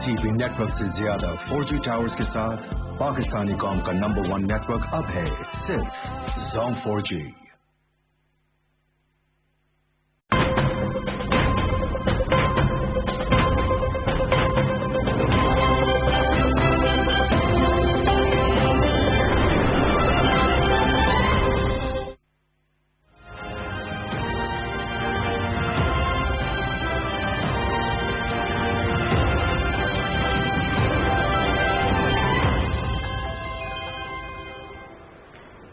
GP network से ज्यादा 4G towers के साथ पाकिस्तानी कौम का नंबर 1 नेटवर्क अब है सिर्फ Zone 4G।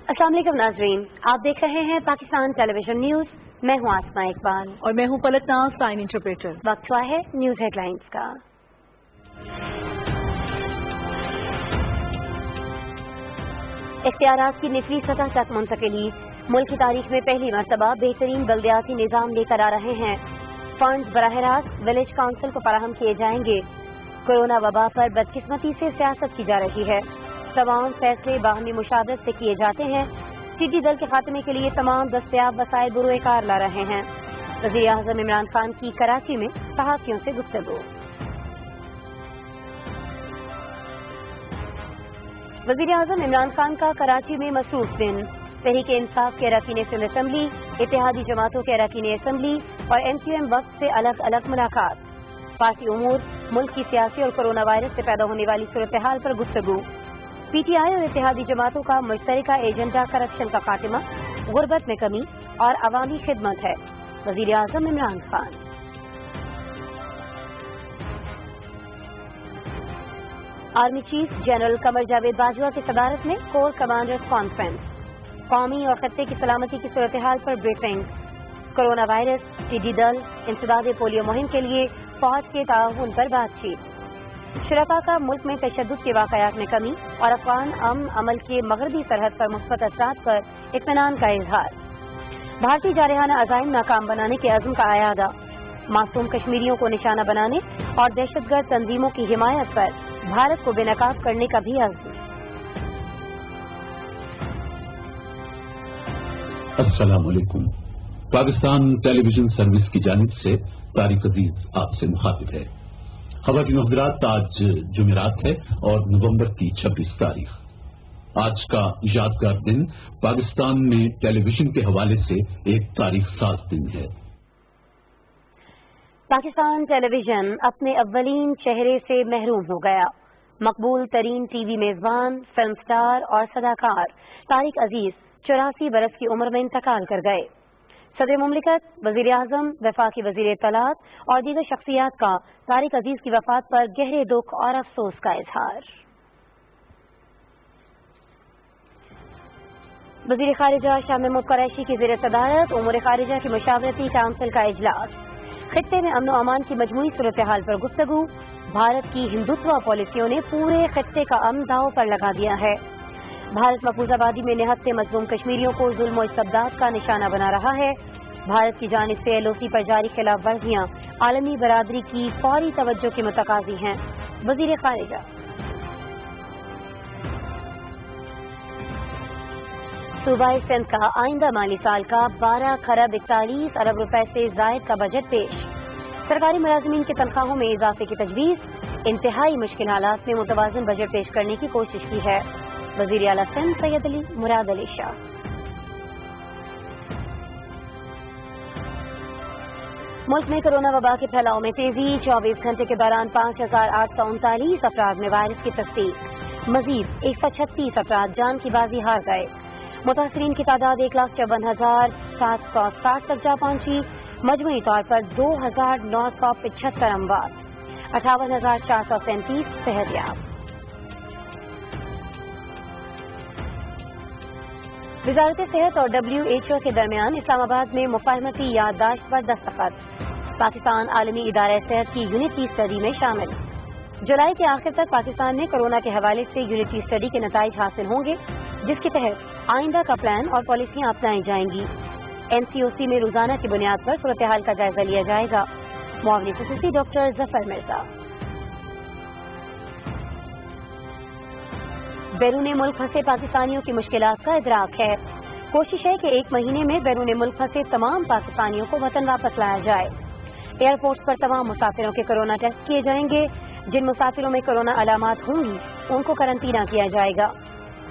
अस्सलाम वालेकुम नाज़रीन, आप देख रहे हैं पाकिस्तान टेलीविजन न्यूज। मैं हूं आसमा इकबाल और मैं हूं पलक नाज, साइन इंटरप्रेटर। वक्त हुआ है न्यूज हेडलाइंस का। इख्तियारात की निचली सतह तक मुंतकिली, मुल्क की तारीख में पहली मरतबा बेहतरीन बल्दियाती निज़ाम लेकर आ रहे हैं। फंड बराह रास्त विलेज काउंसिल को फराहम किए जाएंगे। कोरोना वबा पर बदकिस्मती से सियासत की जा रही है। तमाम फैसले बाहमी मुशावरत से किए जाते हैं। टिड्डी दल के खात्मे के लिए तमाम दस्तयाब वसाइल बुरोकार ला रहे हैं। वज़ीर आज़म इमरान खान की कराची में सहाफ़ियों से गुफ्तगू। वज़ीर आज़म इमरान खान का कराची में मसरूफ दिन। तहरीक इंसाफ के अरकान सिंध असम्बली, इत्तेहादी जमातों के अरकान असम्बली और MQM वक्त से अलग अलग मुलाकात। पार्टी उमूर, मुल्क की सियासी और कोरोना वायरस से पैदा होने वाली सूरत हाल पर गुफ्तगू। PTI और इत्तेहादी जमातों का मुश्तरका एजेंडा करप्शन का खात्मा, गुर्बत में कमी और अवामी खिदमत है। वज़ीर आज़म Imran Khan. Army chief general Qamar Javed Bajwa की सदारत में कोर कमांडर्स कॉन्फ्रेंस। कौमी और खत्ते की सलामती की सूरत हाल पर ब्रीफिंग। कोरोना वायरस, टिड्डी दल, इंसदाद पोलियो मुहिम के लिए फौज के ताउन पर बातचीत। शुरका का मुल्क में तशद्दुद के वाक़यात में कमी और अफगान अमल के मगरबी सरहद पर मुस्बत असरात पर इत्मीनान का इजहार। भारतीय जारहाना अज़ाइम नाकाम बनाने के अज़्म का आयादा। मासूम कश्मीरियों को निशाना बनाने और दहशतगर्द तंजीमों की हिमायत पर भारत को बेनकाब करने का भी अज़्म। अस्सलाम वालेकुम। पाकिस्तान टेलीविजन सर्विस की जानिब से तारिक अजीज आपसे मुखातिब है। खबर की मुखबिरात आज जुमेरात है और नवंबर की 26 तारीख। आज का यादगार दिन पाकिस्तान में टेलीविजन के हवाले से एक तारीख साज दिन है। पाकिस्तान टेलीविजन अपने अव्वलीन चेहरे से महरूम हो गया। मकबूल तरीन टीवी मेजबान, फिल्म स्टार और सदाकार तारिक अजीज 84 बरस की उम्र में इंतकाल कर गए। सदर मुमलिकत, वजीर आजम, वफाकी वजीर इत्तलात और दीगर शख्सियात का तारिक अजीज की वफात पर गहरे दुख और अफसोस का इजहार। वजीर खारिजा शाह महमूद कुरैशी की ज़ेर सदारत उमूर खारिजा की मुशावरती काउंसिल का इजलास। खित्ते में अमन अमान की मजमूई सूरत हाल पर गुफ्तगू। भारत की हिंदुत्व पॉलिसियों ने पूरे खित्ते का अमन दांव पर लगा दिया है। भारत मफूजाबादी में निहत्ते मजलूम कश्मीरियों को जुल्म और इस्तबदाद का निशाना बना रहा है। भारत की जानिब से LOC पर जारी खिलाफ वर्जियां आलमी बरादरी की फौरी तवज्जो की मुतकाजी हैं। वजीर खारिजा। सूबाई सिंध का आइंदा माली साल का 12 खरब 41 अरब रुपए से जायद का बजट पेश। सरकारी मुलाजिमीन की तनख्वाहों में इजाफे की तजवीज। इंतहाई मुश्किल हालात में मुतवाज़िन बजट पेश करने की कोशिश की है। वज़ीर आला सिंध सैयद अली मुराद अली शाह। मुल्क में कोरोना वबा के फैलाव में तेजी। 24 घंटे के दौरान 5839 अफराद में वायरस की तस्दीक। मजीद 136 अफराद जान की बाजी हार गए। मुतासरीन की तादाद 1,54,760 तक जा पहुंची। मजमूई तौर पर 2,975 अमवात, 58,437 सेहतयाब। वजारत सेहत और WHO के दरमियान इस्लामाबाद में मुफाहमती याददाश्त पर दस्तखत। पाकिस्तान आलमी इदारा सेहत की यूनिटी स्टडी में शामिल। जुलाई के आखिर तक पाकिस्तान में कोरोना के हवाले से यूनिटी स्टडी के नताइज हासिल होंगे, जिसके तहत आइंदा का प्लान और पॉलिसियां अपनाई जाएंगी। NCOC में रोजाना की बुनियाद पर सूरत हाल का जायजा लिया जाएगा। मुआवनी खसूसी डॉक्टर जफर मिर्जा। बैरून मुल्क फंसे पाकिस्तानियों की मुश्किलात का इदराक है। कोशिश है कि 1 महीने में बैरून मुल्क फंसे तमाम पाकिस्तानियों को वतन वापस लाया जाए। एयरपोर्ट पर तमाम मुसाफिरों के कोरोना टेस्ट किए जाएंगे। جن مسافروں میں کورونا علامات ہوں گی ان کو قرنطینہ کیا جائے گا.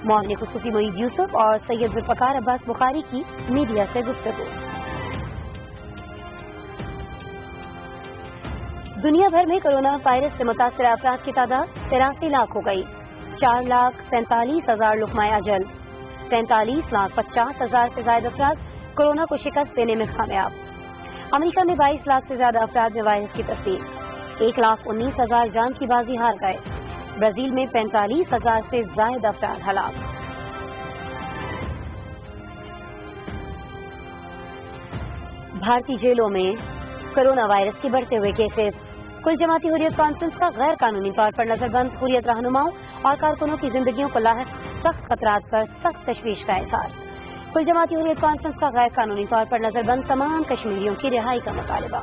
معاون خصوصی معید یوسف اور سید ذوالفقار عباس بخاری کی میڈیا سے گفتگو. دنیا بھر میں کورونا وائرس سے متاثرہ افراد کی تعداد 83 لاکھ ہو گئی. 4,47,000 لقمۂ اجل. 43,50,000 سے زائد افراد کورونا کو شکست دینے میں کامیاب. امریکہ میں 22 لاکھ سے زیادہ افراد میں وائرس کی تصدیق. 1,19,000 جان کی بازی ہار گئے. برازیل میں 45,000 سے زائد افراد ہلاک. بھارتی جیلوں میں کورونا وائرس کے بڑھتے ہوئے کیسز. کل جماعتی حریت کانفرنس کا غیر قانونی طور پر نظر بند حریت رہنماؤں اور کارکنوں کی زندگیوں کو لاحق سخت خطرات پر سخت تشویش کا اظہار. کل جماعتی حریت کانفرنس کا غیر قانونی طور پر نظر بند تمام کشمیریوں کی رہائی کا مطالبہ.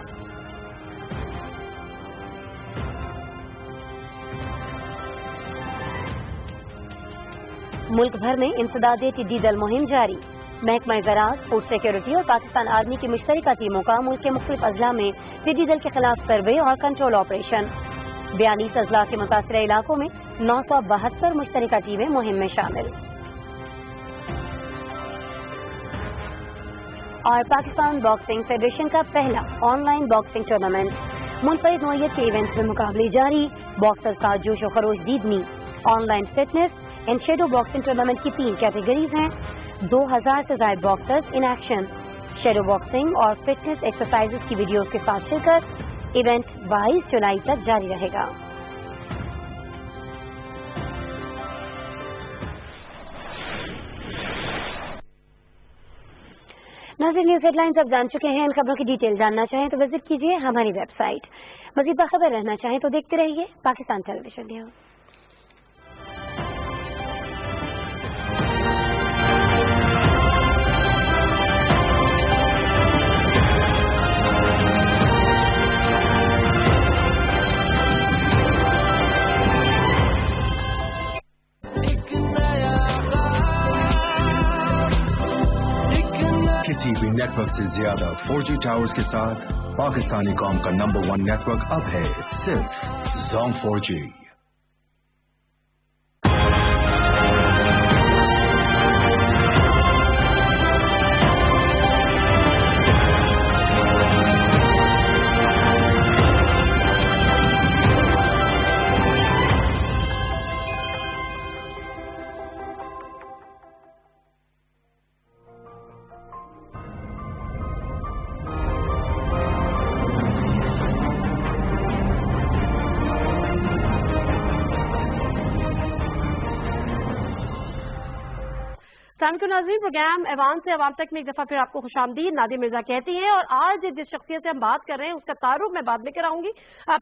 ملک بھر میں انسداد ٹڈی دل مہم جاری. محکمہ زراعت، فوڈ سیکورٹی اور پاکستان آرمی کی مشترکہ ٹیموں کا ملک کے مختلف اضلاع میں ٹڈی دل کے خلاف سروے اور کنٹرول آپریشن. 42 اضلاع کے متاثرہ علاقوں میں 972 مشترکہ ٹیمیں مہم میں شامل. اور پاکستان باکسنگ فیڈریشن کا پہلا آن لائن باکسنگ ٹورنامنٹ. منفرد نوعیت کے ایونٹس میں مقابلے جاری. باکسرز کا جوش و خروش دیدنی. Online fitness and shadow boxing tournament کی 3 کیٹیگریز ہیں. 2000 سے زائد boxers in action. Shadow boxing اور فٹنس ایکسرسائزز کی ویڈیوز کے ساتھ شر کر ایونٹ 22 جولائی تک جاری رہے گا. ناظرین، نیوز ہیڈ لائنز اب جان چکے ہیں. ان خبروں کی ڈیٹیل جاننا چاہیں تو وزٹ کیجیے ہماری ویب سائٹ. مزید باخبر رہنا چاہیں تو دیکھتے رہیے پاکستان ٹیلی ویژن نیوز. کسی بھی نیٹ ورک سے زیادہ 4G ٹاورز کے ساتھ پاکستانی قوم کا نمبر 1 نیٹ ورک اب ہے صرف زونگ 4G. السلام علیکم ناظرین، پروگرام ایوان سے عوام تک میں ایک دفعہ پھر آپ کو خوش آمدید. نادیہ مرزا کہتی ہیں اور آج جس شخصیت سے ہم بات کر رہے ہیں اس کا تعارف میں بعد میں کراؤں گی.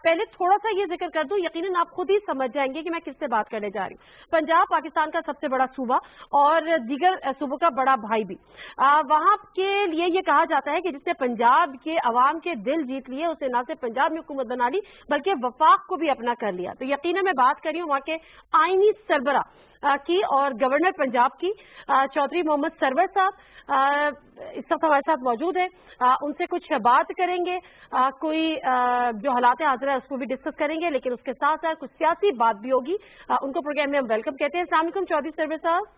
پہلے تھوڑا سا یہ ذکر کر دوں، یقیناً آپ خود ہی سمجھ جائیں گے کہ میں کس سے بات کرنے جا رہی ہوں. پنجاب پاکستان کا سب سے بڑا صوبہ اور دیگر صوبوں کا بڑا بھائی بھی. وہاں کے لیے یہ کہا جاتا ہے کہ جس نے پنجاب کے عوام کے دل جیت لیے اسے نہ صرف پنجاب میں حکومت بنا لی بلکہ وفاق کو بھی اپنا کر لیا. تو یقیناً میں بات کر رہی ہوں وہاں کے آئینی سربراہ کی اور گورنر پنجاب کی چودھری محمد سرور صاحب اس وقت ہمارے ساتھ موجود ہیں. ان سے کچھ بات کریں گے، کوئی جو حالات حاضرہ ہے اس کو بھی ڈسکس کریں گے، لیکن اس کے ساتھ ساتھ کچھ سیاسی بات بھی ہوگی. ان کو پروگرام میں ہم ویلکم کہتے ہیں. السلام علیکم چودھری سرور صاحب.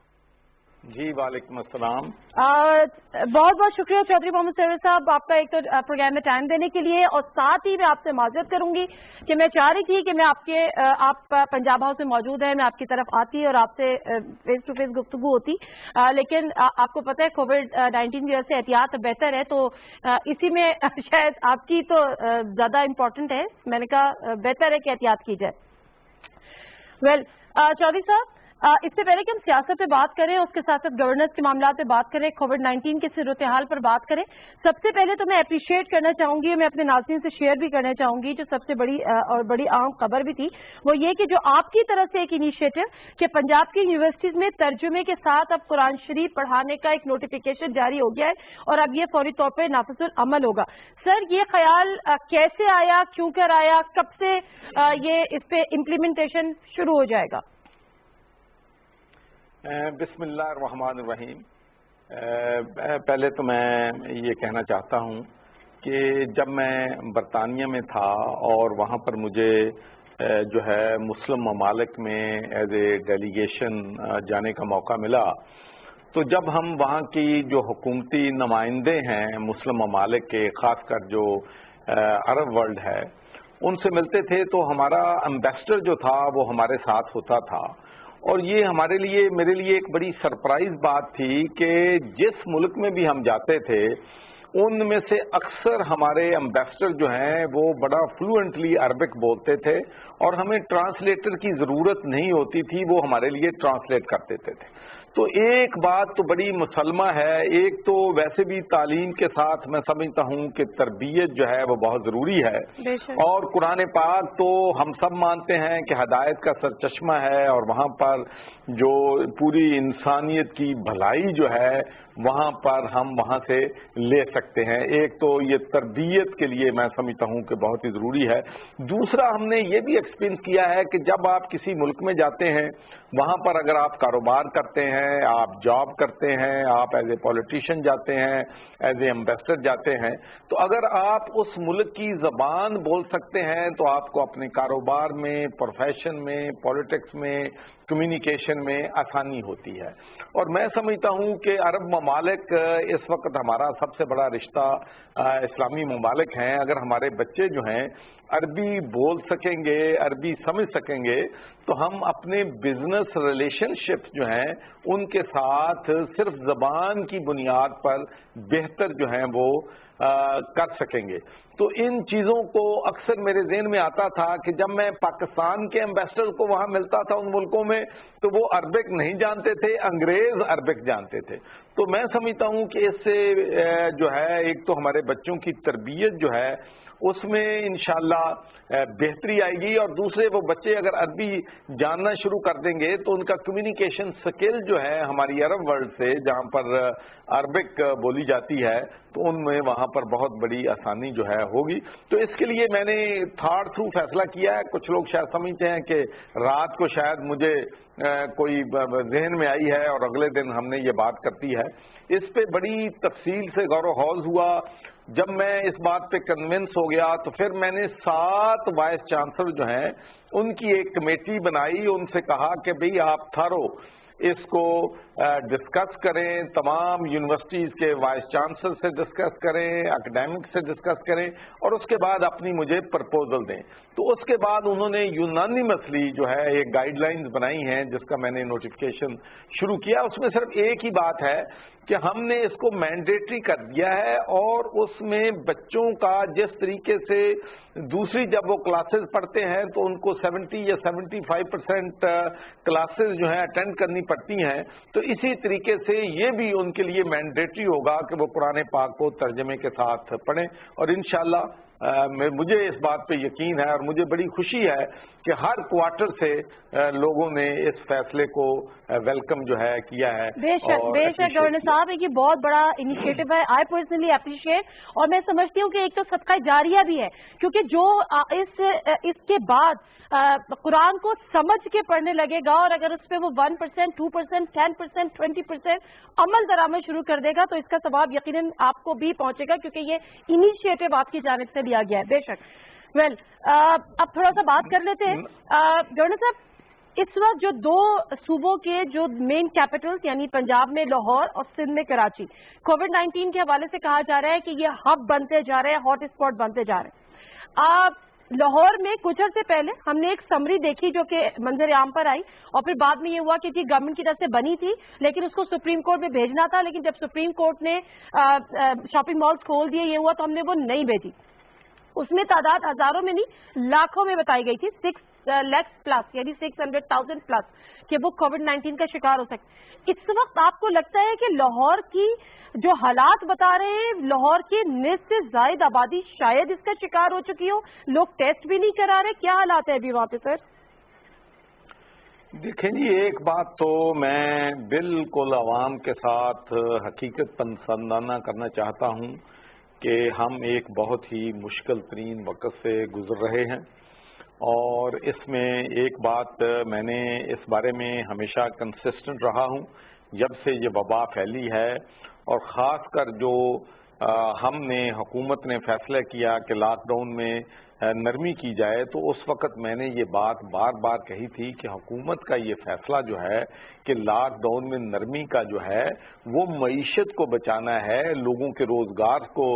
جی وعلیکم السلام. بہت بہت شکریہ چودھری محمد سرور صاحب آپ کا ایک تو پروگرام میں ٹائم دینے کے لیے، اور ساتھ ہی میں آپ سے معذرت کروں گی کہ میں چاہ رہی تھی کہ آپ پنجاب ہاؤس میں موجود ہیں، میں آپ کی طرف آتی اور آپ سے فیس ٹو فیس گفتگو ہوتی، لیکن آپ کو پتہ ہے کووڈ-19 کی وجہ سے احتیاط بہتر ہے، تو اسی میں شاید آپ کی تو زیادہ امپورٹنٹ ہے. میں نے کہا بہتر ہے کہ احتیاط کی جائے. چودھری صاحب، اس سے پہلے کہ ہم سیاست پہ بات کریں، اس کے ساتھ ساتھ گورننس کے معاملات پہ بات کریں، کووڈ-19 کے صورتحال پر بات کریں، سب سے پہلے تو میں اپریشیٹ کرنا چاہوں گی، میں اپنے ناظرین سے شیئر بھی کرنا چاہوں گی جو سب سے بڑی اور بڑی اہم خبر بھی تھی، وہ یہ کہ جو آپ کی طرف سے ایک انیشیٹو کہ پنجاب کی یونیورسٹیز میں ترجمے کے ساتھ اب قرآن شریف پڑھانے کا ایک نوٹیفیکیشن جاری ہو گیا ہے اور اب یہ فوری طور پہ نافذ العمل ہوگا. سر، یہ خیال کیسے آیا، کیوں کر آیا، کب سے یہ اس پہ امپلیمنٹیشن شروع ہو جائے گا؟ بسم اللہ الرحمن الرحیم. پہلے تو میں یہ کہنا چاہتا ہوں کہ جب میں برطانیہ میں تھا اور وہاں پر مجھے جو ہے مسلم ممالک میں ایز اے ڈیلیگیشن جانے کا موقع ملا، تو جب ہم وہاں کی جو حکومتی نمائندے ہیں مسلم ممالک کے، خاص کر جو عرب ورلڈ ہے، ان سے ملتے تھے تو ہمارا امبیسڈر جو تھا وہ ہمارے ساتھ ہوتا تھا، اور یہ میرے لیے ایک بڑی سرپرائز بات تھی کہ جس ملک میں بھی ہم جاتے تھے ان میں سے اکثر ہمارے امبیسڈر جو ہیں وہ بڑا فلوئنٹلی عربک بولتے تھے، اور ہمیں ٹرانسلیٹر کی ضرورت نہیں ہوتی تھی، وہ ہمارے لیے ٹرانسلیٹ کر دیتے تھے۔ تو ایک بات تو بڑی مسلمہ ہے، ایک تو ویسے بھی تعلیم کے ساتھ میں سمجھتا ہوں کہ تربیت جو ہے وہ بہت ضروری ہے، اور قرآن پاک تو ہم سب مانتے ہیں کہ ہدایت کا سرچشمہ ہے، اور وہاں پر جو پوری انسانیت کی بھلائی جو ہے وہاں پر ہم وہاں سے لے سکتے ہیں۔ ایک تو یہ تربیت کے لیے میں سمجھتا ہوں کہ بہت ہی ضروری ہے۔ دوسرا، ہم نے یہ بھی ایکسپیرینس کیا ہے کہ جب آپ کسی ملک میں جاتے ہیں، وہاں پر اگر آپ کاروبار کرتے ہیں، آپ جاب کرتے ہیں، آپ ایز اے پولیٹیشین جاتے ہیں، ایز اے ایمبیسڈر جاتے ہیں، تو اگر آپ اس ملک کی زبان بول سکتے ہیں تو آپ کو اپنے کاروبار میں، پروفیشن میں، پولیٹکس میں، کمیونیکیشن میں آسانی ہوتی ہے۔ اور میں سمجھتا ہوں کہ عرب ممالک اس وقت ہمارا سب سے بڑا رشتہ اسلامی ممالک ہیں۔ اگر ہمارے بچے جو ہیں عربی بول سکیں گے، عربی سمجھ سکیں گے، تو ہم اپنے بزنس ریلیشن شپ جو ہیں ان کے ساتھ صرف زبان کی بنیاد پر بہتر جو ہیں وہ کر سکیں گے۔ تو ان چیزوں کو اکثر میرے ذہن میں آتا تھا کہ جب میں پاکستان کے ایمبیسڈر کو وہاں ملتا تھا ان ملکوں میں، تو وہ عربک نہیں جانتے تھے، انگریز عربک جانتے تھے۔ تو میں سمجھتا ہوں کہ اس سے جو ہے ایک تو ہمارے بچوں کی تربیت جو ہے اس میں انشاءاللہ بہتری آئے گی، اور دوسرے وہ بچے اگر عربی جاننا شروع کر دیں گے تو ان کا کمیونیکیشن سکل جو ہے ہماری عرب ورلڈ سے جہاں پر عربک بولی جاتی ہے تو ان میں وہاں پر بہت بڑی آسانی جو ہے ہوگی۔ تو اس کے لیے میں نے تھاٹ تھرو فیصلہ کیا ہے۔ کچھ لوگ شاید سمجھتے ہیں کہ رات کو شاید مجھے کوئی ذہن میں آئی ہے اور اگلے دن ہم نے یہ بات کرتی ہے۔ اس پہ بڑی تفصیل سے غور و خوض ہوا۔ جب میں اس بات پہ کنونس ہو گیا تو پھر میں نے 7 وائس چانسلر جو ہیں ان کی ایک کمیٹی بنائی، ان سے کہا کہ بھئی آپ تھارو اس کو ڈسکس کریں، تمام یونیورسٹیز کے وائس چانسلر سے ڈسکس کریں، اکیڈیمک سے ڈسکس کریں، اور اس کے بعد اپنی مجھے پرپوزل دیں۔ تو اس کے بعد انہوں نے یونانیمسلی جو ہے ایک گائیڈ لائنز بنائی ہیں جس کا میں نے نوٹیفیکیشن شروع کیا۔ اس میں صرف ایک ہی بات ہے کہ ہم نے اس کو مینڈیٹری کر دیا ہے، اور اس میں بچوں کا جس طریقے سے دوسری جب وہ کلاسز پڑھتے ہیں تو ان کو 70 یا 75% کلاسز جو ہیں اٹینڈ کرنی پڑتی ہیں، تو اسی طریقے سے یہ بھی ان کے لیے مینڈیٹری ہوگا کہ وہ قرآن پاک کو ترجمے کے ساتھ پڑھیں۔ اور انشاءاللہ مجھے اس بات پہ یقین ہے اور مجھے بڑی خوشی ہے کہ ہر کوارٹر سے لوگوں نے اس فیصلے کو ویلکم جو ہے کیا ہے۔ بے شک گورنر صاحب، یہ بہت بڑا انیشیٹو ہے، آئی پرسنلی اپریشیٹ، اور میں سمجھتی ہوں کہ ایک تو صدقہ جاریہ بھی ہے، کیونکہ جو اس کے بعد قرآن کو سمجھ کے پڑھنے لگے گا، اور اگر اس پہ وہ 1%، 2%، 10%، 20% عمل درآمد شروع کر دے گا تو اس کا ثواب یقیناً آپ کو بھی پہنچے گا، کیونکہ یہ انیشیٹو آپ کی جانب سے لیا گیا ہے۔ بے شک۔ اب تھوڑا سا بات کر لیتے ہیں گورنر صاحب، اس وقت جو 2 صوبوں کے جو مین کیپٹلز یعنی پنجاب میں لاہور اور سندھ میں کراچی، کووڈ-19 کے حوالے سے کہا جا رہا ہے کہ یہ ہب بنتے جا رہے ہیں، ہاٹ اسپاٹ بنتے جا رہے ہیں۔ لاہور میں کچھ عرصے پہلے ہم نے ایک سمری دیکھی جو کہ منظر عام پر آئی، اور پھر بعد میں یہ ہوا کہ جی گورنمنٹ کی طرف سے بنی تھی لیکن اس کو سپریم کورٹ میں بھیجنا تھا، لیکن جب سپریم کورٹ نے شاپنگ مالز کھول دیے یہ ہوا تو ہم نے وہ نہیں بھیجی۔ اس میں تعداد ہزاروں میں نہیں لاکھوں میں بتائی گئی تھی، 6 لاکھ پلس یعنی 600,000 پلس کہ وہ کووڈ-19 کا شکار ہو سکتے۔ اس وقت آپ کو لگتا ہے کہ لاہور کی جو حالات بتا رہے ہیں، لاہور کی نصف سے زائد آبادی شاید اس کا شکار ہو چکی ہو، لوگ ٹیسٹ بھی نہیں کرا رہے، کیا حالات ہے ابھی وہاں پہ سر؟ دیکھیں جی، ایک بات تو میں بالکل عوام کے ساتھ حقیقت پسندانہ کرنا چاہتا ہوں کہ ہم ایک بہت ہی مشکل ترین وقت سے گزر رہے ہیں، اور اس میں ایک بات میں نے اس بارے میں ہمیشہ کنسسٹنٹ رہا ہوں جب سے یہ وبا پھیلی ہے، اور خاص کر جو ہم نے حکومت نے فیصلہ کیا کہ لاک ڈاؤن میں नरमी की जाए, तो उस वक्त मैंने ये बात बार बार कही थी कि हुकूमत का ये फैसला जो है कि लॉकडाउन में नरमी का जो है वो मईशत को बचाना है, लोगों के रोजगार को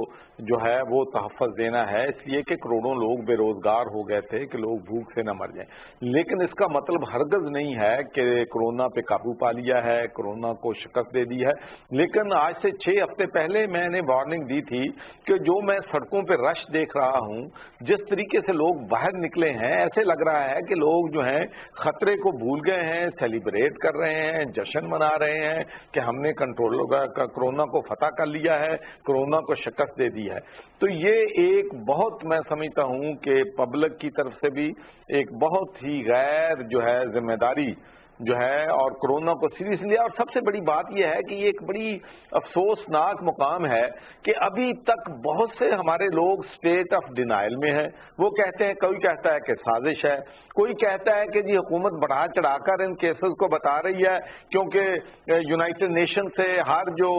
जो है वो तहफ़्फ़ुज़ देना है, इसलिए कि करोड़ों लोग बेरोजगार हो गए थे कि लोग भूख से न मर जाएं। लेकिन इसका मतलब हरगज नहीं है कि कोरोना पे काबू पा लिया है, कोरोना को शिकस्त दे दी है। लेकिन आज से 6 हफ्ते पहले मैंने वार्निंग दी थी कि जो मैं सड़कों पे रश देख रहा हूँ, जिस तरीके से लोग बाहर निकले हैं, ऐसे लग रहा है कि लोग जो हैं खतरे को भूल गए हैं, सेलिब्रेट कर रहे हैं, जश्न मना रहे हैं कि हमने कोरोना को फतह कर लिया है, कोरोना को शिकस्त दे दी है। तो ये एक बहुत, मैं समझता हूँ कि पब्लिक की तरफ से भी एक बहुत ही गैर जो है जिम्मेदारी जो है और कोरोना को सीरियस लिया। और सबसे बड़ी बात यह है कि ये एक बड़ी अफसोसनाक मुकाम है कि अभी तक बहुत से हमारे लोग स्टेट ऑफ डिनाइल में हैं। वो कहते हैं, कोई कहता है कि साजिश है, कोई कहता है कि जी हुकूमत बढ़ा चढ़ाकर इन केसेस को बता रही है क्योंकि यूनाइटेड नेशन से हर जो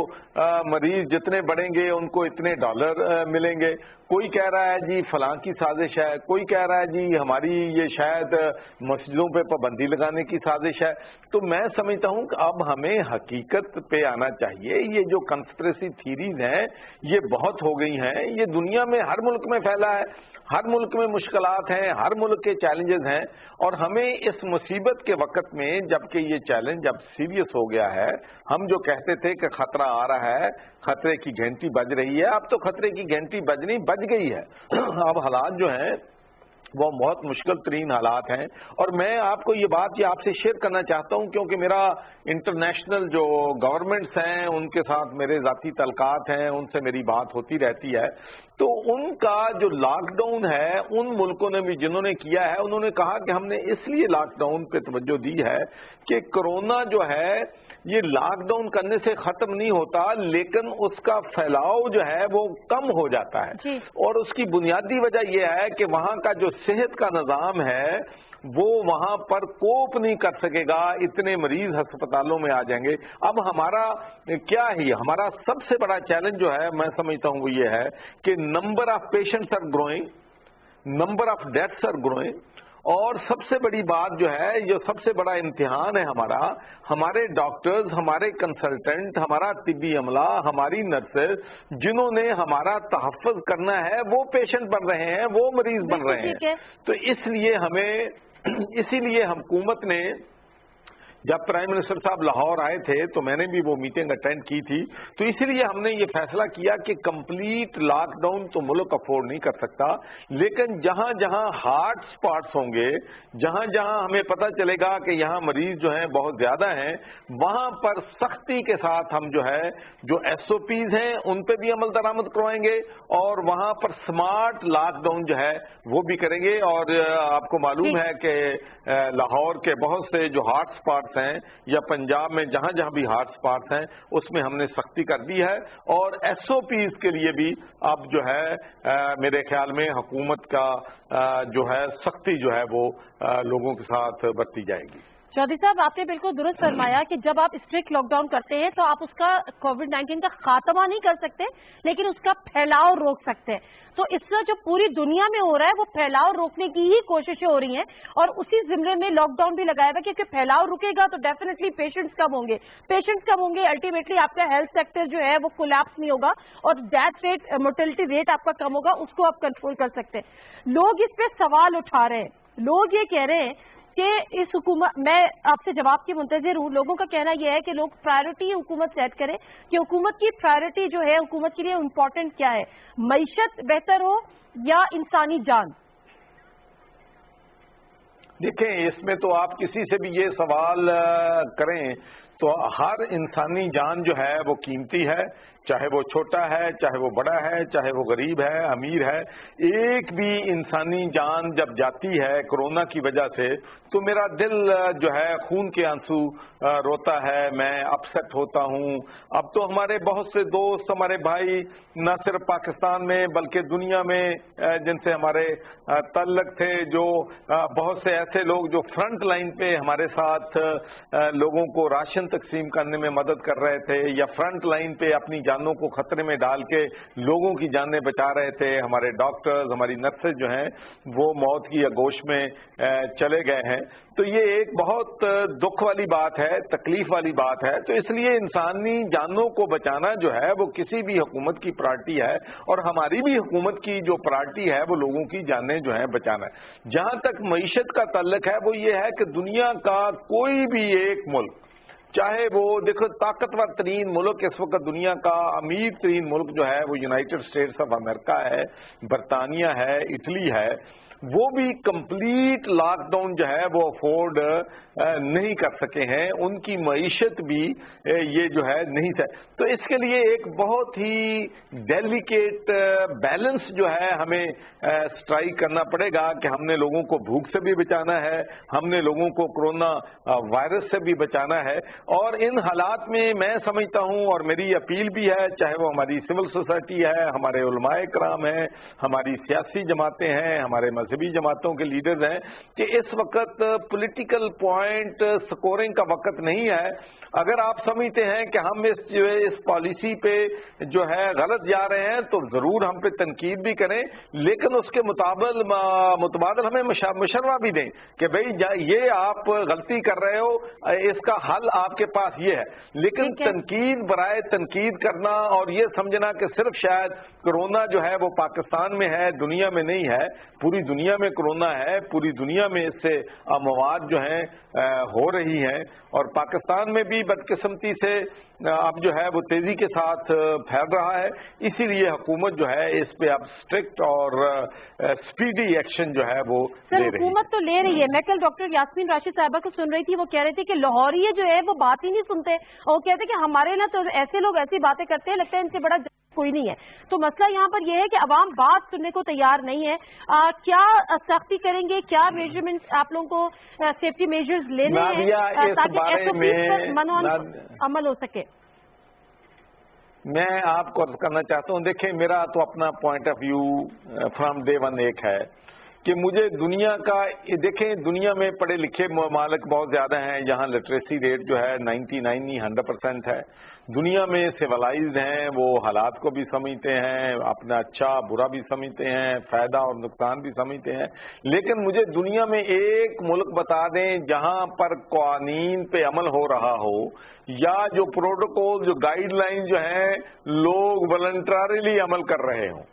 मरीज जितने बढ़ेंगे उनको इतने डॉलर मिलेंगे। कोई कह रहा है जी फलां की साजिश है, कोई कह रहा है जी हमारी ये शायद मस्जिदों पे पाबंदी लगाने की साजिश है। तो मैं समझता हूं कि अब हमें हकीकत पे आना चाहिए। ये जो कंस्पिरेसी थीरीज हैं ये बहुत हो गई हैं, ये दुनिया में हर मुल्क में फैला है, हर मुल्क में मुश्किलात हैं, हर मुल्क के चैलेंजेस हैं, और हमें इस मुसीबत के वक्त में जबकि ये चैलेंज अब सीरियस हो गया है, हम जो कहते थे कि खतरा आ रहा है, खतरे की घंटी बज रही है, अब तो खतरे की घंटी बजनी बज गई है। अब हालात जो हैं वो बहुत मुश्किल तरीन हालात हैं। और मैं आपको ये बात आपसे शेयर करना चाहता हूँ क्योंकि मेरा इंटरनेशनल जो गवर्नमेंट्स हैं उनके साथ मेरे ज़ाती तल्कात हैं, उनसे मेरी बात होती रहती है। तो उनका जो लॉकडाउन है, उन मुल्कों ने भी जिन्होंने किया है, उन्होंने कहा कि हमने इसलिए लॉकडाउन पे तवज्जो दी है कि कोरोना जो है ये लॉकडाउन करने से खत्म नहीं होता, लेकिन उसका फैलाव जो है वो कम हो जाता है। और उसकी बुनियादी वजह यह है कि वहाँ का जो सेहत का निज़ाम है वो वहां पर कोप नहीं कर सकेगा, इतने मरीज अस्पतालों में आ जाएंगे। अब हमारा क्या ही, हमारा सबसे बड़ा चैलेंज जो है मैं समझता हूं वो ये है कि number of patients are growing, number of deaths are growing, और सबसे बड़ी बात जो है, जो सबसे बड़ा इम्तिहान है हमारा, हमारे डॉक्टर्स, हमारे कंसल्टेंट, हमारा तिब्बी अमला, हमारी नर्सेज जिन्होंने हमारा तहफ़्फ़ुज़ करना है वो पेशेंट बन रहे हैं, वो मरीज बन रहे हैं। तो इसलिए हमें, इसीलिए हुकूमत ने, जब प्राइम मिनिस्टर साहब लाहौर आए थे तो मैंने भी वो मीटिंग अटेंड की थी, तो इसीलिए हमने ये फैसला किया कि कंप्लीट लॉकडाउन तो मुल्क अफोर्ड नहीं कर सकता, लेकिन जहां जहां हॉट स्पॉट्स होंगे, जहां जहां हमें पता चलेगा कि यहाँ मरीज जो हैं बहुत ज्यादा हैं, वहां पर सख्ती के साथ हम जो है जो SOPs हैं उन पे भी अमल दरामद करवाएंगे और वहां पर स्मार्ट लॉकडाउन जो है वो भी करेंगे। और आपको मालूम है कि लाहौर के बहुत से जो हॉट स्पॉट्स हैं या पंजाब में जहां जहां भी हॉट स्पॉट्स हैं उसमें हमने सख्ती कर दी है, और SOPs के लिए भी अब जो है मेरे ख्याल में हुकूमत का जो है सख्ती जो है वो लोगों के साथ बरती जाएगी। चौधरी साहब, आपने बिल्कुल दुरुस्त फरमाया कि जब आप स्ट्रिक्ट लॉकडाउन करते हैं तो आप उसका कोविड-19 का खात्मा नहीं कर सकते, लेकिन उसका फैलाव रोक सकते हैं। तो इससे जो पूरी दुनिया में हो रहा है वो फैलाव रोकने की ही कोशिशें हो रही हैं, और उसी जिम्मे में लॉकडाउन भी लगाया हुआ, क्योंकि फैलाव रुकेगा तो डेफिनेटली पेशेंट्स कम होंगे, अल्टीमेटली आपका हेल्थ सेक्टर जो है वो कोलैप्स नहीं होगा और डेथ रेट, मोर्टेलिटी रेट आपका कम होगा, उसको आप कंट्रोल कर सकते हैं। लोग इस पे सवाल उठा रहे हैं, लोग ये कह रहे हैं कि इस हुकूमत, मैं आपसे जवाब की मुंतज़िर हूँ, लोगों का कहना यह है कि लोग प्रायोरिटी हुकूमत सेट करें कि हुकूमत की प्रायोरिटी जो है, हुकूमत के लिए इम्पोर्टेंट क्या है, मईशत बेहतर हो या इंसानी जान। देखें, इसमें तो आप किसी से भी ये सवाल करें तो हर इंसानी जान जो है वो कीमती है, चाहे वो छोटा है, चाहे वो बड़ा है, चाहे वो गरीब है, अमीर है। एक भी इंसानी जान जब जाती है कोरोना की वजह से तो मेरा दिल जो है खून के आंसू रोता है, मैं अपसेट होता हूँ। अब तो हमारे बहुत से दोस्त, हमारे भाई न सिर्फ पाकिस्तान में बल्कि दुनिया में जिनसे हमारे ताल्लुक थे, जो बहुत से ऐसे लोग जो फ्रंट लाइन पे हमारे साथ लोगों को राशन तकसीम करने में मदद कर रहे थे या फ्रंट लाइन पे अपनी जान जानों को खतरे में डाल के लोगों की जानें बचा रहे थे। हमारे डॉक्टर्स, हमारी नर्सेज जो हैं वो मौत की आगोश में चले गए हैं। तो ये एक बहुत दुख वाली बात है, तकलीफ वाली बात है। तो इसलिए इंसानी जानों को बचाना जो है वो किसी भी हुकूमत की प्रायोरिटी है, और हमारी भी हुकूमत की जो प्रायोरिटी है वो लोगों की जानें जो है बचाना है। जहां तक मईशत का ताल्लुक है वो ये है कि दुनिया का कोई भी एक मुल्क, चाहे वो देखो ताकतवर तरीन मुल्क इस वक्त दुनिया का अमीर तरीन मुल्क जो है वो यूनाइटेड स्टेट्स ऑफ अमेरिका है, बरतानिया है, इटली है, वो भी कंप्लीट लॉकडाउन जो है वो अफोर्ड नहीं कर सके हैं। उनकी मईशत भी ये जो है नहीं है। तो इसके लिए एक बहुत ही डेलिकेट बैलेंस जो है हमें स्ट्राइक करना पड़ेगा कि हमने लोगों को भूख से भी बचाना है, हमने लोगों को कोरोना वायरस से भी बचाना है। और इन हालात में मैं समझता हूं, और मेरी अपील भी है, चाहे वो हमारी सिविल सोसाइटी है, हमारे उलमाए कराम हैं, हमारी सियासी जमातें हैं, हमारे मजहबी जमातों के लीडर्स हैं, कि इस वक्त पॉलिटिकल पॉइंट स्कोरिंग का वक्त नहीं है। अगर आप समझते हैं कि हम इस पॉलिसी पे जो है गलत जा रहे हैं तो जरूर हम पे तनकीद भी करें, लेकिन उसके मुतबादल हमें मशवरा भी दें कि भाई ये आप गलती कर रहे हो, इसका हल आपके पास ये है। लेकिन तनकीद बराए तनकीद करना और ये समझना कि सिर्फ शायद कोरोना जो है वो पाकिस्तान में है, दुनिया में नहीं है, पूरी दुनिया में कोरोना है, पूरी दुनिया में इससे अमवात जो है हो रही हैं, और पाकिस्तान में भी बदकिस्मती से अब जो है वो तेजी के साथ फैल रहा है। इसीलिए हुकूमत जो है इस पे अब स्ट्रिक्ट और स्पीडी एक्शन जो है वो ले रही है। हुकूमत तो ले रही है। मैं कल डॉक्टर यास्मीन राशिद साहिबा को सुन रही थी, वो कह रहे थे कि लाहौरी जो है वो बात ही नहीं सुनते, और वो कहते कि हमारे ना तो ऐसे लोग ऐसी बातें करते हैं, लगता है इनसे बड़ा कोई नहीं है। तो मसला यहाँ पर यह है कि अवाम बात सुनने को तैयार नहीं है। क्या सख्ती करेंगे, क्या मेजरमेंट आप लोगों को सेफ्टी मेजर्स लेने हैं ताकि एसओपी पर अमल हो सके? मैं आपको अर्ज करना चाहता हूँ, देखिए मेरा तो अपना point of view from day one एक है कि मुझे दुनिया का, देखें दुनिया में पढ़े लिखे ममालिक बहुत ज्यादा हैं, यहाँ लिटरेसी रेट जो है 99 नहीं 100% है। दुनिया में सिविलाइज्ड हैं, वो हालात को भी समझते हैं, अपना अच्छा बुरा भी समझते हैं, फायदा और नुकसान भी समझते हैं। लेकिन मुझे दुनिया में एक मुल्क बता दें जहां पर कानून पे अमल हो रहा हो, या जो प्रोटोकॉल जो गाइडलाइन जो हैं लोग वॉलंटरली अमल कर रहे हों।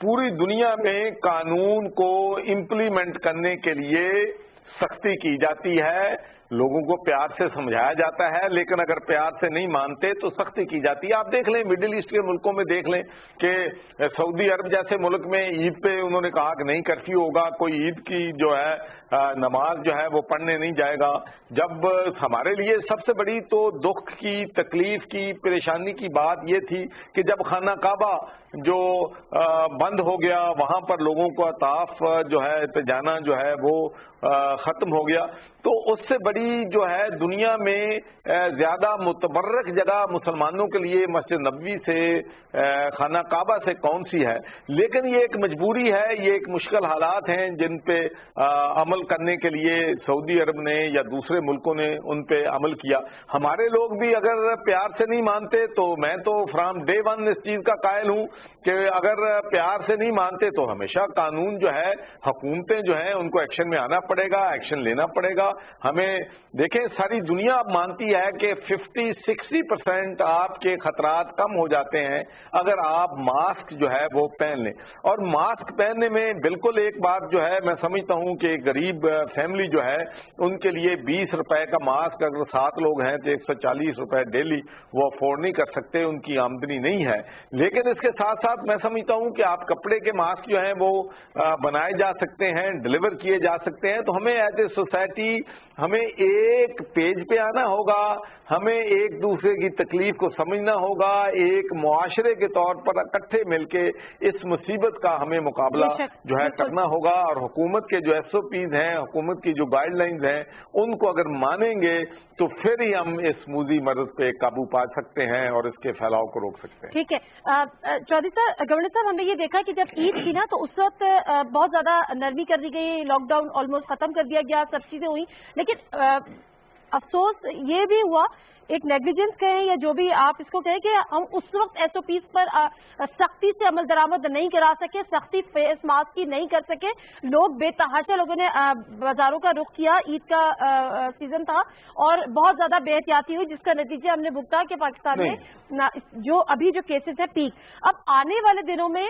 पूरी दुनिया में कानून को इम्प्लीमेंट करने के लिए सख्ती की जाती है, लोगों को प्यार से समझाया जाता है, लेकिन अगर प्यार से नहीं मानते तो सख्ती की जाती है। आप देख लें मिडिल ईस्ट के मुल्कों में, देख लें कि सऊदी अरब जैसे मुल्क में ईद पे उन्होंने कहा कि नहीं कर्फ्यू होगा, कोई ईद की जो है नमाज जो है वो पढ़ने नहीं जाएगा। जब हमारे लिए सबसे बड़ी तो दुख की, तकलीफ की, परेशानी की बात ये थी कि जब खाना काबा जो बंद हो गया, वहां पर लोगों को ताफ जो है जाना जो है वो खत्म हो गया। तो उससे बड़ी जो है दुनिया में ज्यादा मुतबर्रक जगह मुसलमानों के लिए मस्जिद नबवी से, खाना काबा से कौन सी है। लेकिन ये एक मजबूरी है, ये एक मुश्किल हालात हैं जिन पे अमल करने के लिए सऊदी अरब ने या दूसरे मुल्कों ने उन पे अमल किया। हमारे लोग भी अगर प्यार से नहीं मानते तो मैं तो फ्रॉम डे वन इस चीज का कायल हूं कि अगर प्यार से नहीं मानते तो हमेशा कानून जो है, हुकूमतें जो है उनको एक्शन में आना पड़ेगा, एक्शन लेना पड़ेगा। हमें देखें सारी दुनिया अब मानती है कि 50-60% आपके खतरात कम हो जाते हैं अगर आप मास्क जो है वो पहन लें। और मास्क पहनने में बिल्कुल एक बात जो है मैं समझता हूं कि गरीब फैमिली जो है उनके लिए 20 रुपए का मास्क, अगर 7 लोग हैं तो 140 रुपए डेली वो अफोर्ड नहीं कर सकते, उनकी आमदनी नहीं है। लेकिन इसके साथ साथ मैं समझता हूं कि आप कपड़े के मास्क जो हैं वो बनाए जा सकते हैं, डिलीवर किए जा सकते हैं। तो हमें एज ए सोसाइटी हमें एक पेज पे आना होगा, हमें एक दूसरे की तकलीफ को समझना होगा, एक मुआशरे के तौर पर इकट्ठे मिलके इस मुसीबत का हमें मुकाबला जो है करना होगा। और हुकूमत के जो SOPs हैं, हुकूमत की जो गाइडलाइंस हैं, उनको अगर मानेंगे तो फिर ही हम इस मूजी मर्ज पे काबू पा सकते हैं और इसके फैलाव को रोक सकते हैं। ठीक है चौधरी साहब, गवर्नर साहब, हमने ये देखा कि जब ईद थी ना तो उस वक्त बहुत ज्यादा नरमी कर दी गई, लॉकडाउन ऑलमोस्ट खत्म कर दिया गया, सब चीजें हुई। लेकिन अफसोस ये भी हुआ एक नेग्लिजेंस कहें या जो भी आप इसको कहें कि हम उस वक्त SOPs पर सख्ती से अमल दरामद नहीं करा सके, सख्ती फेस मास्क की नहीं कर सके, लोग बेतहाशा लोगों ने बाजारों का रुख किया, ईद का सीजन था और बहुत ज्यादा बेहतियाती हुई, जिसका नतीजा हमने भुगता कि पाकिस्तान में जो अभी जो केसेस है पीक। अब आने वाले दिनों में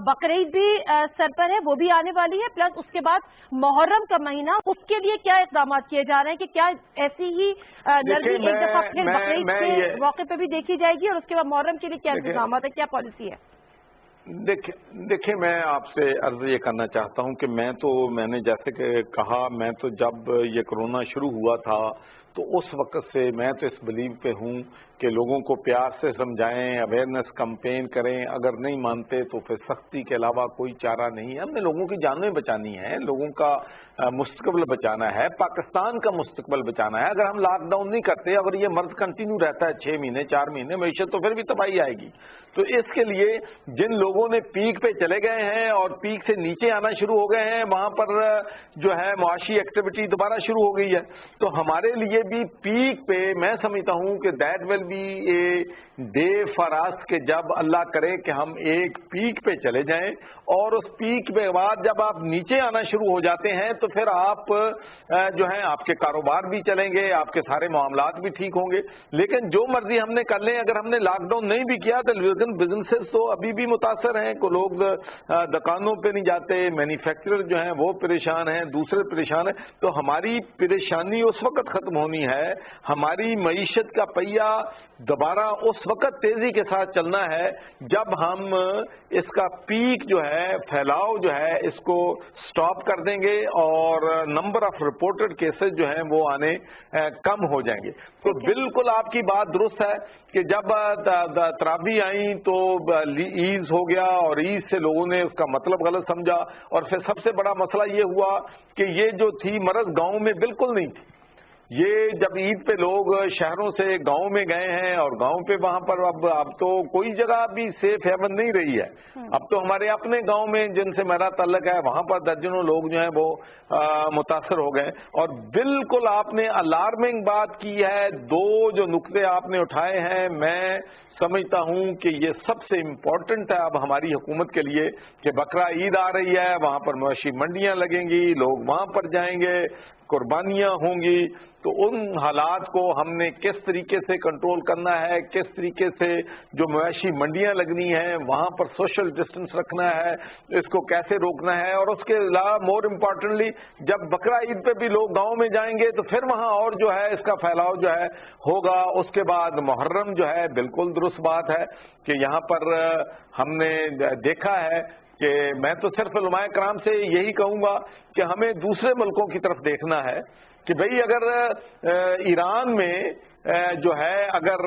बकरीद भी सर पर है, वो भी आने वाली है, प्लस उसके बाद मुहर्रम का महीना, उसके लिए क्या इक़दाम किए जा रहे हैं कि क्या ऐसी ही नरमी एक दफा फिर बकरीद के मौके पर भी देखी जाएगी और उसके बाद मुहर्रम के लिए क्या इंतजाम है, क्या पॉलिसी है? देखिए मैं आपसे अर्ज ये करना चाहता हूं कि मैंने जैसे कि कहा, मैं तो जब ये कोरोना शुरू हुआ था तो उस वक्त से मैं तो इस बिलीव पे हूं कि लोगों को प्यार से समझाएं, अवेयरनेस कैंपेन करें, अगर नहीं मानते तो फिर सख्ती के अलावा कोई चारा नहीं है। हमने लोगों की जानें बचानी है, लोगों का मुस्तकबिल बचाना है, पाकिस्तान का मुस्तकबिल बचाना है। अगर हम लॉकडाउन नहीं करते, अगर ये मर्ज कंटिन्यू रहता है 6 महीने 4 महीने, मैशत तो फिर भी तबाही आएगी। तो इसके लिए जिन लोगों ने पीक पे चले गए हैं और पीक से नीचे आना शुरू हो गए हैं, वहां पर जो है मुआशी एक्टिविटी दोबारा शुरू हो गई है। तो हमारे लिए भी पीक पे मैं समझता हूं कि that will be a day for us कि जब अल्लाह करे कि हम एक पीक पे चले जाएं, और उस पीक के बाद जब आप नीचे आना शुरू हो जाते हैं तो फिर आप जो है आपके कारोबार भी चलेंगे, आपके सारे मामलात भी ठीक होंगे। लेकिन जो मर्जी हमने कर लें, अगर हमने लॉकडाउन नहीं भी किया तो बिजनेसेस तो अभी भी मुतासर हैं, को लोग दुकानों पे नहीं जाते, मैन्युफैक्चरर जो हैं वो परेशान हैं, दूसरे परेशान हैं। तो हमारी परेशानी उस वक्त खत्म होनी है, हमारी मईशत का पहिया दोबारा उस वक्त तेजी के साथ चलना है जब हम इसका पीक जो है, फैलाव जो है, इसको स्टॉप कर देंगे और नंबर ऑफ रिपोर्टेड केसेस जो हैं वो आने कम हो जाएंगे। तो बिल्कुल आपकी बात दुरुस्त है कि जब तरावी आई तो ईज हो गया और ईज से लोगों ने उसका मतलब गलत समझा, और फिर सबसे बड़ा मसला ये हुआ कि ये जो थी मरज गांव में बिल्कुल नहीं थी। ये जब ईद पे लोग शहरों से गांव में गए हैं और गांव पे वहां पर अब तो कोई जगह भी सेफ हेवन नहीं रही है। अब तो हमारे अपने गांव में जिनसे मेरा ताल्लुक है वहां पर दर्जनों लोग जो हैं वो मुतासर हो गए। और बिल्कुल आपने अलार्मिंग बात की है, 2 जो नुक्ते आपने उठाए हैं, मैं समझता हूं कि ये सबसे इम्पोर्टेंट है अब हमारी हुकूमत के लिए कि बकरा ईद आ रही है, वहां पर मवेशी मंडियां लगेंगी, लोग वहां पर जाएंगे, कुर्बानियां होंगी। तो उन हालात को हमने किस तरीके से कंट्रोल करना है, किस तरीके से जो मवेशी मंडियां लगनी है वहां पर सोशल डिस्टेंस रखना है, इसको कैसे रोकना है। और उसके अलावा मोर इम्पोर्टेंटली जब बकरा ईद पे भी लोग गांव में जाएंगे तो फिर वहां और जो है इसका फैलाव जो है होगा। उसके बाद मुहर्रम जो है, बिल्कुल दुरुस्त बात है कि यहाँ पर हमने देखा है कि मैं तो सिर्फ उलमाए कराम से यही कहूंगा कि हमें दूसरे मुल्कों की तरफ देखना है कि भाई अगर ईरान में जो है अगर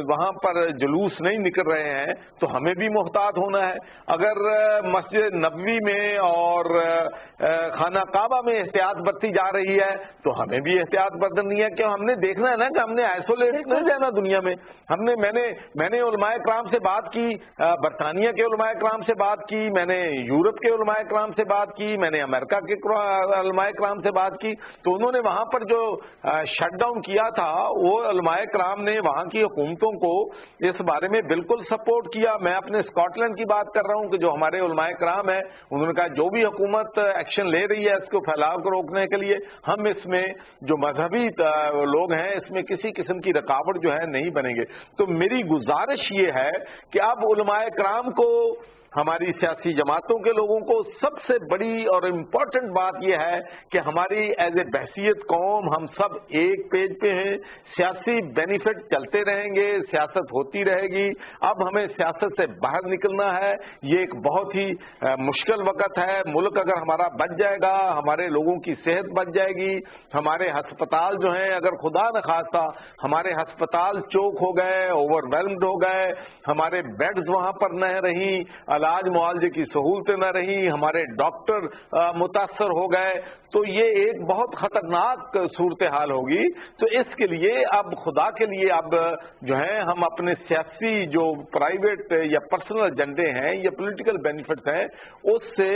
वहां पर जुलूस नहीं निकल रहे हैं तो हमें भी मुहतात होना है। अगर मस्जिद नबवी में और खाना काबा में एहतियात बरती जा रही है तो हमें भी एहतियात बरतनी है, क्यों हमने देखना है ना कि हमने आइसोलेट नहीं रहना दुनिया में। मैंने उलमाए कराम से बात की, बरतानिया के उलमाए कराम से बात की, मैंने यूरोप के उलमाए कराम से बात की, मैंने अमेरिका के उलमाए कराम से बात की। तो उन्होंने वहां पर जो शटडाउन किया था वो उलमाए कराम ने वहां की हुकूमतों को इस बारे में बिल्कुल सपोर्ट किया। मैं अपने स्कॉटलैंड की बात कर रहा हूं कि जो हमारे उलमाए कराम है उन्होंने कहा जो भी हुकूमत एक्शन ले रही है इसको फैलाव को रोकने के लिए, हम इसमें जो मजहबी लोग हैं इसमें किसी किस्म की रुकावट जो है नहीं बनेंगे। तो मेरी गुजारिश ये है कि अब उलमाए कराम को, हमारी सियासी जमातों के लोगों को सबसे बड़ी और इम्पोर्टेंट बात यह है कि हमारी एज ए बहसियत कौम हम सब एक पेज पे हैं, सियासी बेनिफिट चलते रहेंगे, सियासत होती रहेगी। अब हमें सियासत से बाहर निकलना है, ये एक बहुत ही मुश्किल वक्त है। मुल्क अगर हमारा बच जाएगा, हमारे लोगों की सेहत बच जाएगी, हमारे हस्पताल जो हैं अगर खुदा न खास्ता हमारे हस्पताल चोक हो गए, ओवरवेल्म्ड हो गए, हमारे बेड्स वहां पर न रही, इलाज मुआवजे की सहूलतें न रही, हमारे डॉक्टर मुतासर हो गए, तो ये एक बहुत खतरनाक सूरत हाल होगी। तो इसके लिए अब खुदा के लिए अब जो है हम अपने सियासी जो प्राइवेट या पर्सनल एजेंडे हैं या पॉलिटिकल बेनिफिट्स हैं उससे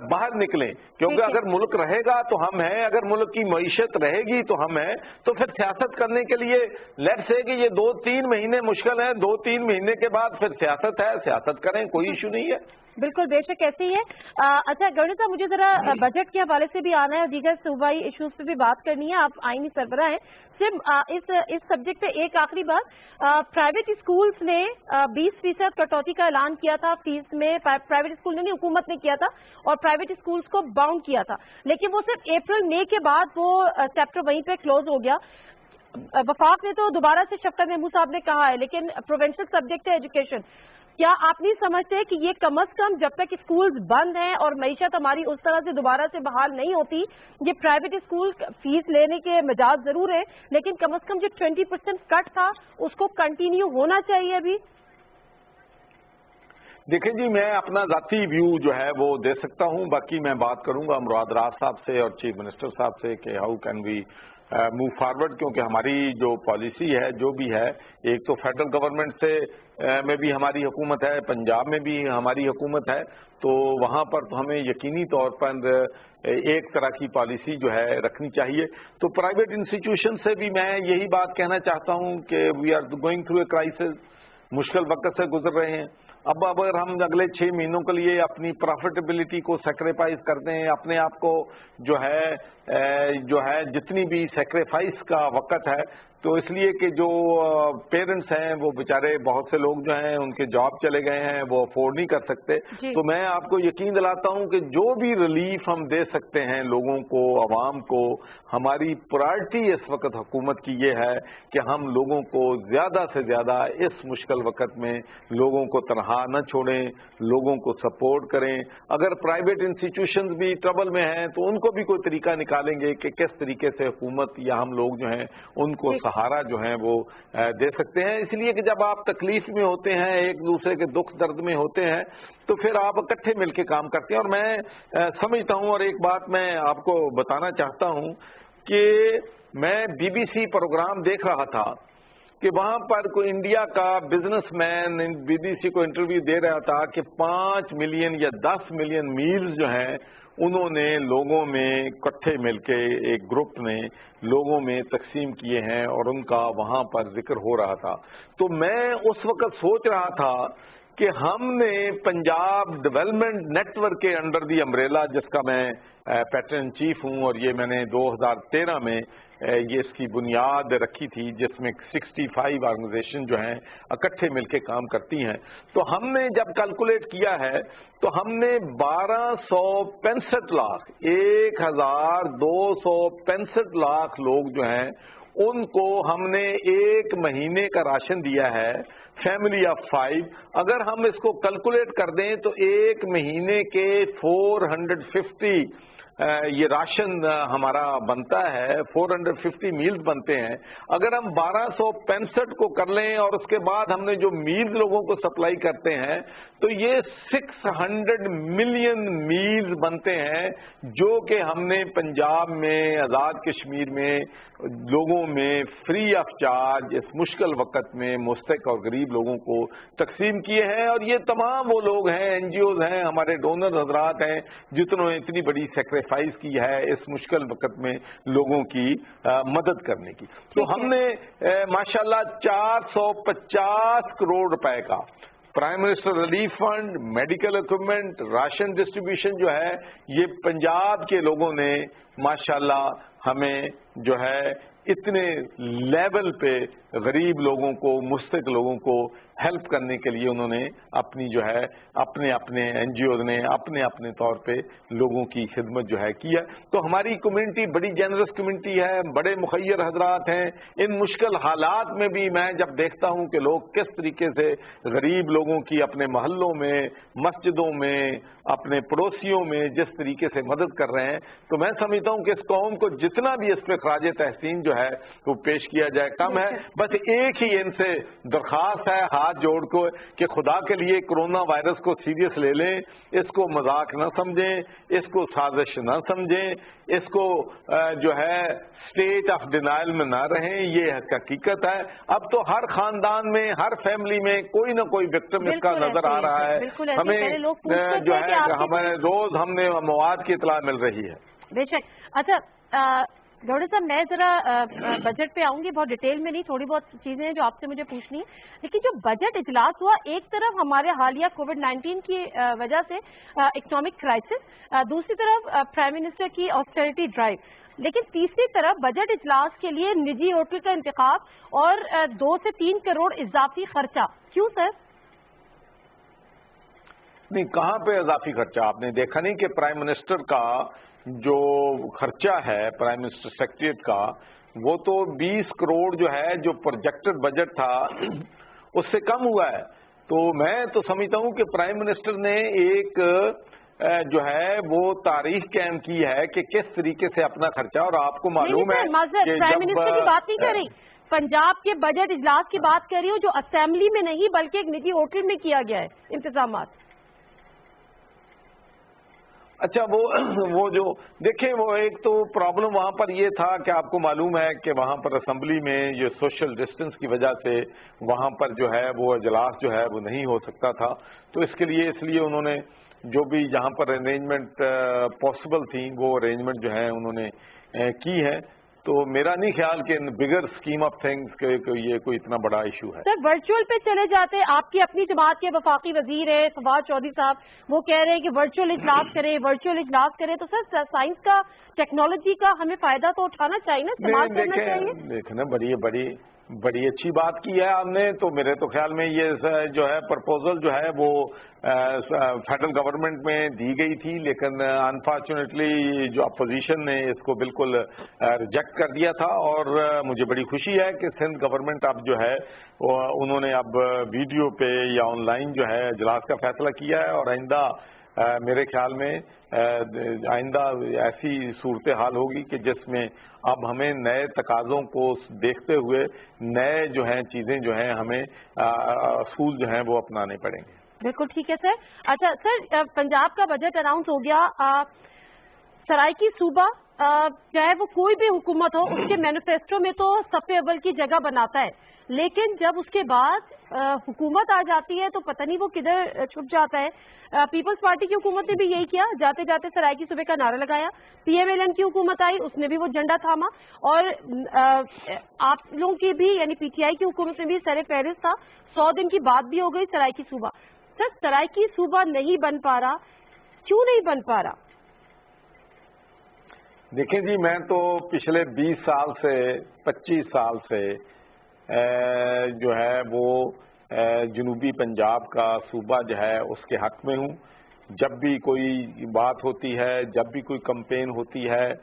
बाहर निकलें, क्योंकि अगर मुल्क रहेगा तो हम हैं, अगर मुल्क की मईशत रहेगी तो हम हैं। तो फिर सियासत करने के लिए लेट्स से कि ये 2-3 महीने मुश्किल है, 2-3 महीने के बाद फिर सियासत है, सियासत करें, कोई इशू नहीं है। बिल्कुल, बेशक ऐसे ही है। अच्छा गवर्नर साहब, मुझे जरा बजट के हवाले से भी आना है और दीगर सूबाई इश्यूज पे भी बात करनी है। आप आईनी सरबराह हैं। सिर्फ इस सब्जेक्ट पे एक आखिरी बात, प्राइवेट स्कूल्स ने 20% कटौती का ऐलान किया था फीस में। प्राइवेट स्कूल ने नहीं, हुकूमत ने किया था और प्राइवेट स्कूल्स को बाउंड किया था, लेकिन वो सिर्फ अप्रैल मई के बाद वो चैप्टर वहीं पे क्लोज हो गया। वफाक ने तो दोबारा से शफकत महमूद साहब ने कहा है, लेकिन प्रोविंशियल सब्जेक्ट है एजुकेशन। क्या आप नहीं समझते कि ये कम अज कम जब तक स्कूल्स बंद हैं और मईशत हमारी उस तरह से दोबारा से बहाल नहीं होती, ये प्राइवेट स्कूल फीस लेने के मिजाज जरूर है, लेकिन कम अज कम जो 20% कट था उसको कंटिन्यू होना चाहिए अभी? देखिए जी, मैं अपना जाती व्यू जो है वो दे सकता हूं, बाकी मैं बात करूंगा मुराद राज साहब से और चीफ मिनिस्टर साहब से कि how can we move forward, क्योंकि हमारी जो पॉलिसी है जो भी है, एक तो फेडरल गवर्नमेंट से में भी हमारी हुकूमत है, पंजाब में भी हमारी हुकूमत है, तो वहाँ पर तो हमें यकीनी तौर पर एक तरह की पॉलिसी जो है रखनी चाहिए। तो प्राइवेट इंस्टीट्यूशन से भी मैं यही बात कहना चाहता हूँ कि we are going through a crisis, मुश्किल वक्त से गुजर रहे हैं। अब अगर हम अगले 6 महीनों के लिए अपनी प्रॉफिटेबिलिटी को सेक्रीफाइस कर दें, अपने आप को जो है जितनी भी सेक्रीफाइस का वक्त है, तो इसलिए कि जो पेरेंट्स हैं वो बेचारे बहुत से लोग जो हैं उनके जॉब चले गए हैं, वो अफोर्ड नहीं कर सकते। तो मैं आपको यकीन दिलाता हूं कि जो भी रिलीफ हम दे सकते हैं लोगों को, आवाम को, हमारी प्रायोरिटी इस वक्त हुकूमत की ये है कि हम लोगों को ज्यादा से ज्यादा इस मुश्किल वक्त में लोगों को तनहा न छोड़ें, लोगों को सपोर्ट करें। अगर प्राइवेट इंस्टीट्यूशंस भी ट्रबल में हैं तो उनको भी कोई तरीका निकालेंगे कि किस तरीके से हुकूमत या हम लोग जो हैं उनको सहारा जो है वो दे सकते हैं। इसलिए कि जब आप तकलीफ में होते हैं, एक दूसरे के दुख दर्द में होते हैं, तो फिर आप इकट्ठे मिलकर काम करते हैं। और मैं समझता हूं, और एक बात मैं आपको बताना चाहता हूं कि मैं बीबीसी प्रोग्राम देख रहा था कि वहां पर कोई इंडिया का बिजनेसमैन बीबीसी को इंटरव्यू दे रहा था कि 5 मिलियन या 10 मिलियन मील्स जो हैं उन्होंने लोगों में इकट्ठे मिलके एक ग्रुप ने लोगों में तकसीम किए हैं और उनका वहां पर जिक्र हो रहा था। तो मैं उस वक्त सोच रहा था कि हमने पंजाब डेवलपमेंट नेटवर्क के अंडर दी अम्ब्रेला, जिसका मैं पैटर्न चीफ हूं, और ये मैंने 2013 में ये इसकी बुनियाद रखी थी, जिसमें 65 ऑर्गेनाइजेशन जो हैं इकट्ठे मिलके काम करती हैं। तो हमने जब कैलकुलेट किया है तो हमने 1265 लाख 1265 लाख लोग जो हैं उनको हमने 1 महीने का राशन दिया है, फैमिली ऑफ 5। अगर हम इसको कैलकुलेट कर दें तो 1 महीने के 450 ये राशन हमारा बनता है, 450 मील्स बनते हैं। अगर हम 1265 को कर लें और उसके बाद हमने जो मील्स लोगों को सप्लाई करते हैं तो ये 600 मिलियन मील्स बनते हैं, जो कि हमने पंजाब में, आज़ाद कश्मीर में लोगों में फ्री ऑफ चार्ज इस मुश्किल वक्त में मुस्तक और गरीब लोगों को तकसीम किए हैं। और ये तमाम वो लोग हैं, एनजीओज हैं, हमारे डोनर हजरात हैं, जिन्होंने इतनी बड़ी सेक्रीफाइस की है इस मुश्किल वक्त में लोगों की मदद करने की। तो हमने माशाल्लाह 450 करोड़ रुपए का prime minister relief fund, medical equipment, ration distribution जो है, ये पंजाब के लोगों ने माशाल्लाह हमें जो है इतने लेवल पे गरीब लोगों को, मुस्तक लोगों को हेल्प करने के लिए उन्होंने अपनी जो है अपने अपने एनजीओ ने अपने अपने तौर पे लोगों की खिदमत जो है की है। तो हमारी कम्युनिटी बड़ी जेनरस कम्युनिटी है, बड़े मुखय्यर हजरात हैं। इन मुश्किल हालात में भी मैं जब देखता हूं कि लोग किस तरीके से गरीब लोगों की अपने मोहल्लों में, मस्जिदों में, अपने पड़ोसियों में जिस तरीके से मदद कर रहे हैं, तो मैं समझता हूं कि इस कौम को जितना भी इस पे खराज तहसीन जो है वो पेश किया जाए कम है। बस एक ही इनसे दरख्वास्त है हाथ जोड़ को कि खुदा के लिए कोरोना वायरस को सीरियस ले लें, इसको मजाक न समझें, इसको साजिश न समझें, इसको जो है स्टेट ऑफ डिनाइल में ना रहें। ये हकीकत है। अब तो हर खानदान में, हर फैमिली में कोई ना कोई विक्टिम इसका नजर आ रहा है। हमें जो है हमें रोज हमने मवाद की इतला मिल रही है। बेशक। अच्छा गौड़े साहब, मैं जरा बजट पे आऊंगी, बहुत डिटेल में नहीं, थोड़ी बहुत चीजें हैं जो आपसे मुझे पूछनी है। लेकिन जो बजट इजलास हुआ, एक तरफ हमारे हालिया कोविड-19 की वजह से इकोनॉमिक क्राइसिस, दूसरी तरफ प्राइम मिनिस्टर की ऑस्टेरिटी ड्राइव, लेकिन तीसरी तरफ बजट इजलास के लिए निजी होटल का इंतखाब और 2 से 3 करोड़ इजाफी खर्चा। क्यों सर? नहीं, कहाँ पे इजाफी खर्चा? आपने देखा नहीं कि प्राइम मिनिस्टर का जो खर्चा है, प्राइम मिनिस्टर सेक्रेटरिएट का, वो तो 20 करोड़ जो है, जो प्रोजेक्टेड बजट था उससे कम हुआ है। तो मैं तो समझता हूँ कि प्राइम मिनिस्टर ने एक जो है वो तारीख कायम की है कि किस तरीके से अपना खर्चा, और आपको मालूम है कि प्राइम मिनिस्टर की बात नहीं कर रही, पंजाब के बजट इजलास की बात कर रही हूँ, जो असेंबली में नहीं बल्कि एक निजी होटल में किया गया है इंतजामात। अच्छा, वो जो देखें, वो एक तो प्रॉब्लम वहां पर ये था कि आपको मालूम है कि वहां पर असेंबली में ये सोशल डिस्टेंस की वजह से वहां पर जो है वो इजलास जो है वो नहीं हो सकता था। तो इसलिए उन्होंने जो भी जहां पर अरेंजमेंट पॉसिबल थी वो अरेंजमेंट जो है उन्होंने की है। तो मेरा नहीं ख्याल कि इन बिगर स्कीम ऑफ थिंग्स के ये कोई इतना बड़ा इशू है। सर वर्चुअल पे चले जाते, आपकी अपनी जमात के वफाकी वजीर है फवाद चौधरी साहब, वो कह रहे हैं कि वर्चुअल इजलास करें, वर्चुअल इजलास करें। तो सर साइंस का, टेक्नोलॉजी का हमें फायदा तो उठाना चाहिए ना, इस्तेमाल करना चाहिए। देखें, बड़ी अच्छी बात की है आपने। तो मेरे तो ख्याल में ये जो है प्रपोजल जो है वो फेडरल गवर्नमेंट में दी गई थी, लेकिन अनफॉर्चुनेटली जो अपोजिशन ने इसको बिल्कुल रिजेक्ट कर दिया था। और मुझे बड़ी खुशी है कि सिंध गवर्नमेंट अब जो है उन्होंने अब वीडियो पे या ऑनलाइन जो है इजलास का फैसला किया है। और आइंदा मेरे ख्याल में आइंदा ऐसी सूरत हाल होगी कि जिसमें अब हमें नए तकाज़ों को देखते हुए नए जो हैं चीज़ें जो हैं हमें असूल जो हैं वो अपनाने पड़ेंगे। बिल्कुल ठीक है सर। अच्छा सर, पंजाब का बजट अनाउंस हो गया। सराइकी सूबा चाहे वो कोई भी हुकूमत हो, उसके मैनिफेस्टो में तो सफ़े अव्वल की जगह बनाता है, लेकिन जब उसके बाद हुकूमत आ जाती है तो पता नहीं वो किधर छुप जाता है। पीपल्स पार्टी की हुकूमत ने भी यही किया, जाते जाते सराइकी सूबे का नारा लगाया। PMLN की हुकूमत आई, उसने भी वो झंडा थामा। और आप लोगों की भी यानी PTI की हुकूमत में भी सर फहरिस्त था। 100 दिन की बात भी हो गई सराइकी सूबा। सर सराइकी सूबा नहीं बन पा रहा, क्यों नहीं बन पा रहा? देखें जी, मैं तो पिछले 20 साल से 25 साल से जो है वो जनूबी पंजाब का सूबा जो है उसके हक में हूँ। जब भी कोई बात होती है, जब भी कोई कैंपेन होती है,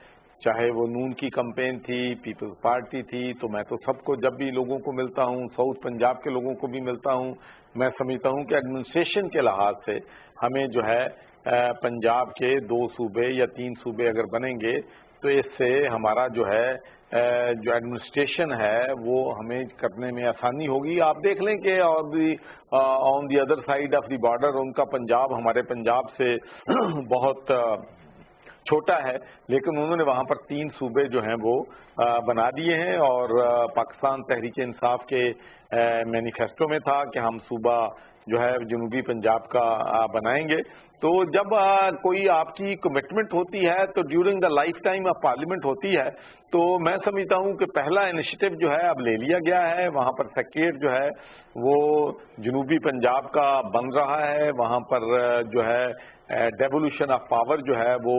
चाहे वो नून की कैंपेन थी, पीपल्स पार्टी थी, तो मैं तो सबको, जब भी लोगों को मिलता हूँ, साउथ पंजाब के लोगों को भी मिलता हूँ, मैं समझता हूँ कि एडमिनिस्ट्रेशन के लिहाज से हमें जो है पंजाब के 2 सूबे या 3 सूबे अगर बनेंगे तो इससे हमारा जो है जो एडमिनिस्ट्रेशन है वो हमें करने में आसानी होगी। आप देख लें कि on the other side of the border उनका पंजाब हमारे पंजाब से बहुत छोटा है, लेकिन उन्होंने वहाँ पर 3 सूबे जो हैं वो बना दिए हैं। और पाकिस्तान तहरीक इंसाफ के मैनिफेस्टो में था कि हम सूबा जो है जनूबी पंजाब का बनाएंगे। तो जब कोई आपकी कमिटमेंट होती है तो during the life time of parliament होती है, तो मैं समझता हूँ कि पहला इनिशिएटिव जो है अब ले लिया गया है। वहाँ पर सेक्रेटरीट जो है वो जनूबी पंजाब का बन रहा है। वहाँ पर जो है डेवोल्यूशन ऑफ पावर जो है वो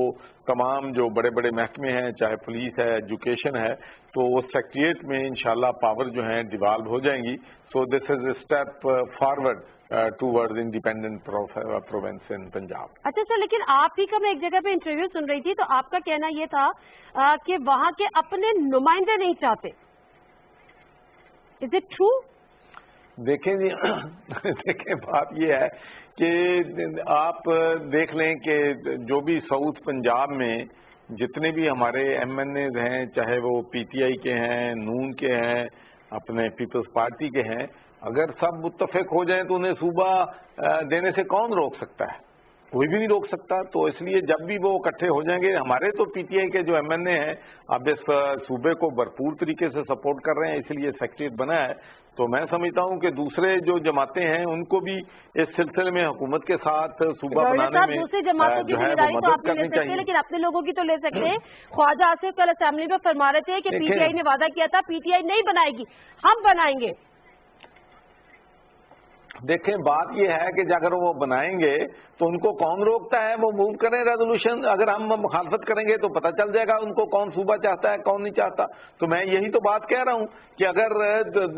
तमाम जो बड़े बड़े महकमे हैं, चाहे पुलिस है, एजुकेशन है, तो वो सेक्रेटरीट में इंशाल्लाह पावर जो है डिवॉल्व हो जाएंगी। So this is a step forward towards independent province इन पंजाब। अच्छा सर, लेकिन आप ही का मैं एक जगह पे इंटरव्यू सुन रही थी, तो आपका कहना ये था कि वहाँ के अपने नुमाइंदे नहीं चाहते। Is it true? देखें जी, देखें बात ये है कि आप देख लें कि जो भी साउथ पंजाब में جتنے بھی ہمارے MNAs ہیں، چاہے وہ PTI کے ہیں، نون کے ہیں، اپنے پیپلز پارٹی کے ہیں، اگر سب متفق ہو جائیں تو انہیں صوبہ دینے سے کون روک سکتا ہے؟ کوئی بھی نہیں روک سکتا. تو اس لیے جب بھی وہ اکٹھے ہو جائیں گے، ہمارے تو PTI کے جو MNA ہیں اب اس صوبے کو بھرپور طریقے سے سپورٹ کر رہے ہیں، اس لیے سیکریٹریٹ بنا ہے. تو میں سمجھتا ہوں کہ دوسرے جو جماعتیں ہیں ان کو بھی اس سلسلے میں حکومت کے ساتھ صوبہ بنانے میں دوسری جماعتوں کی ذمہ داری تو آپ نہیں لے سکتے، لیکن اپنے لوگوں کی تو لے سکتے ہیں. خواجہ آصف کل اسمبلی میں فرما رہے تھے کہ PTI نے وعدہ کیا تھا PTI نہیں بنائے گی، ہم بنائیں گے. دیکھیں بات یہ ہے کہ اگر وہ بنائیں گے تو ان کو کون روکتا ہے؟ وہ موو کریں ریزولوشن. اگر ہم مخالفت کریں گے تو پتہ چل جائے گا ان کو کون صوبہ چاہتا ہے کون نہیں چاہتا. تو میں یہی تو بات کہہ رہا ہوں کہ اگر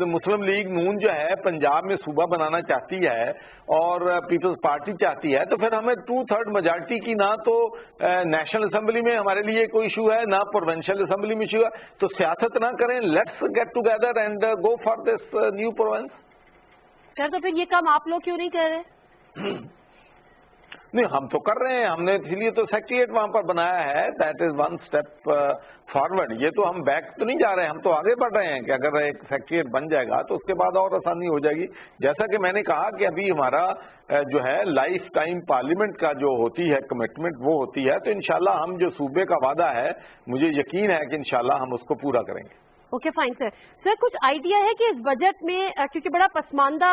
مسلم لیگ نون جو ہے پنجاب میں صوبہ بنانا چاہتی ہے اور پیپلز پارٹی چاہتی ہے تو پھر ہمیں 2/3 میجارٹی کی نہ تو نیشنل اسمبلی میں ہمارے لیے کوئی ایشو ہے نہ پروونشل اسمبلی میں ایشو ہے. تو سیاست نہ کریں، let's get together and go for this new province. Sir تو پھر یہ کام آپ لوگ کیوں نہیں کر رہے؟ نہیں، ہم تو کر رہے ہیں. ہم نے اسی لیے تو سیکریٹریٹ وہاں پر بنایا ہے. That is one step forward. یہ تو ہم بیک تو نہیں جا رہے ہیں، ہم تو آگے بڑھ رہے ہیں کہ اگر ایک سیکریٹریٹ بن جائے گا تو اس کے بعد اور آسانی ہو جائے گی. جیسا کہ میں نے کہا کہ ابھی ہمارا جو ہے لائف ٹائم پارلیمنٹ کا جو ہوتی ہے کمٹمنٹ وہ ہوتی ہے. تو انشاءاللہ ہم جو صوبے کا وعدہ ہے مجھے یقین ہے کہ انشاءاللہ ہم اس کو پورا کریں گے. اوکے فائن سر. سر کچھ آئیڈیا ہے کہ اس بجٹ میں، کیونکہ بڑا پسماندہ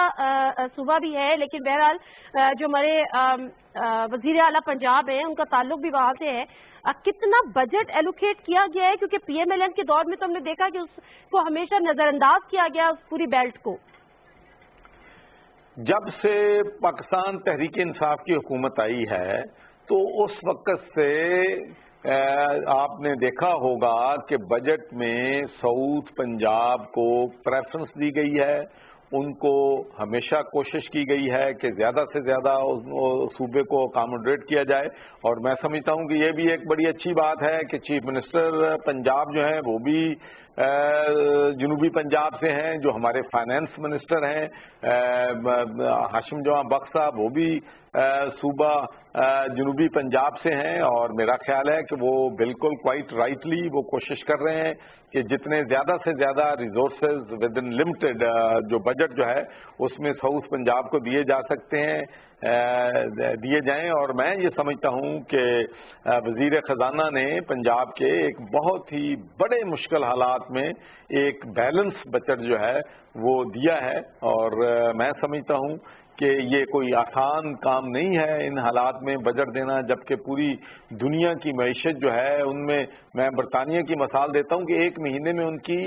صوبہ بھی ہے لیکن بہرحال جو ہمارے وزیر اعلیٰ پنجاب ہیں ان کا تعلق بھی وہاں سے ہے، کتنا بجٹ ایلوکیٹ کیا گیا ہے؟ کیونکہ PMLN کے دور میں تو ہم نے دیکھا کہ اس کو ہمیشہ نظر انداز کیا گیا اس پوری بیلٹ کو. جب سے پاکستان تحریک انصاف کی حکومت آئی ہے تو اس وقت سے آپ نے دیکھا ہوگا کہ بجٹ میں ساؤتھ پنجاب کو پریفرنس دی گئی ہے. ان کو ہمیشہ کوشش کی گئی ہے کہ زیادہ سے زیادہ صوبے کو اکاموڈیٹ کیا جائے. اور میں سمجھتا ہوں کہ یہ بھی ایک بڑی اچھی بات ہے کہ چیف منسٹر پنجاب جو ہیں وہ بھی جنوبی پنجاب سے ہیں. جو ہمارے فائنانس منسٹر ہیں ہاشم جوان بخش صاحب وہ بھی صوبہ جنوبی پنجاب سے ہیں. اور میرا خیال ہے کہ وہ بالکل کوائٹ رائٹلی وہ کوشش کر رہے ہیں کہ جتنے زیادہ سے زیادہ ریسورسز ود ان لمیٹڈ جو بجٹ جو ہے اس میں ساؤتھ پنجاب کو دیے جا سکتے ہیں دیے جائیں. اور میں یہ سمجھتا ہوں کہ وزیر خزانہ نے پنجاب کے ایک بہت ہی بڑے مشکل حالات میں ایک بیلنس بجٹ جو ہے وہ دیا ہے. اور میں سمجھتا ہوں کہ یہ کوئی آسان کام نہیں ہے ان حالات میں بجٹ دینا، جبکہ پوری دنیا کی معیشت جو ہے ان میں برطانیہ کی مثال دیتا ہوں کہ ایک مہینے میں ان کی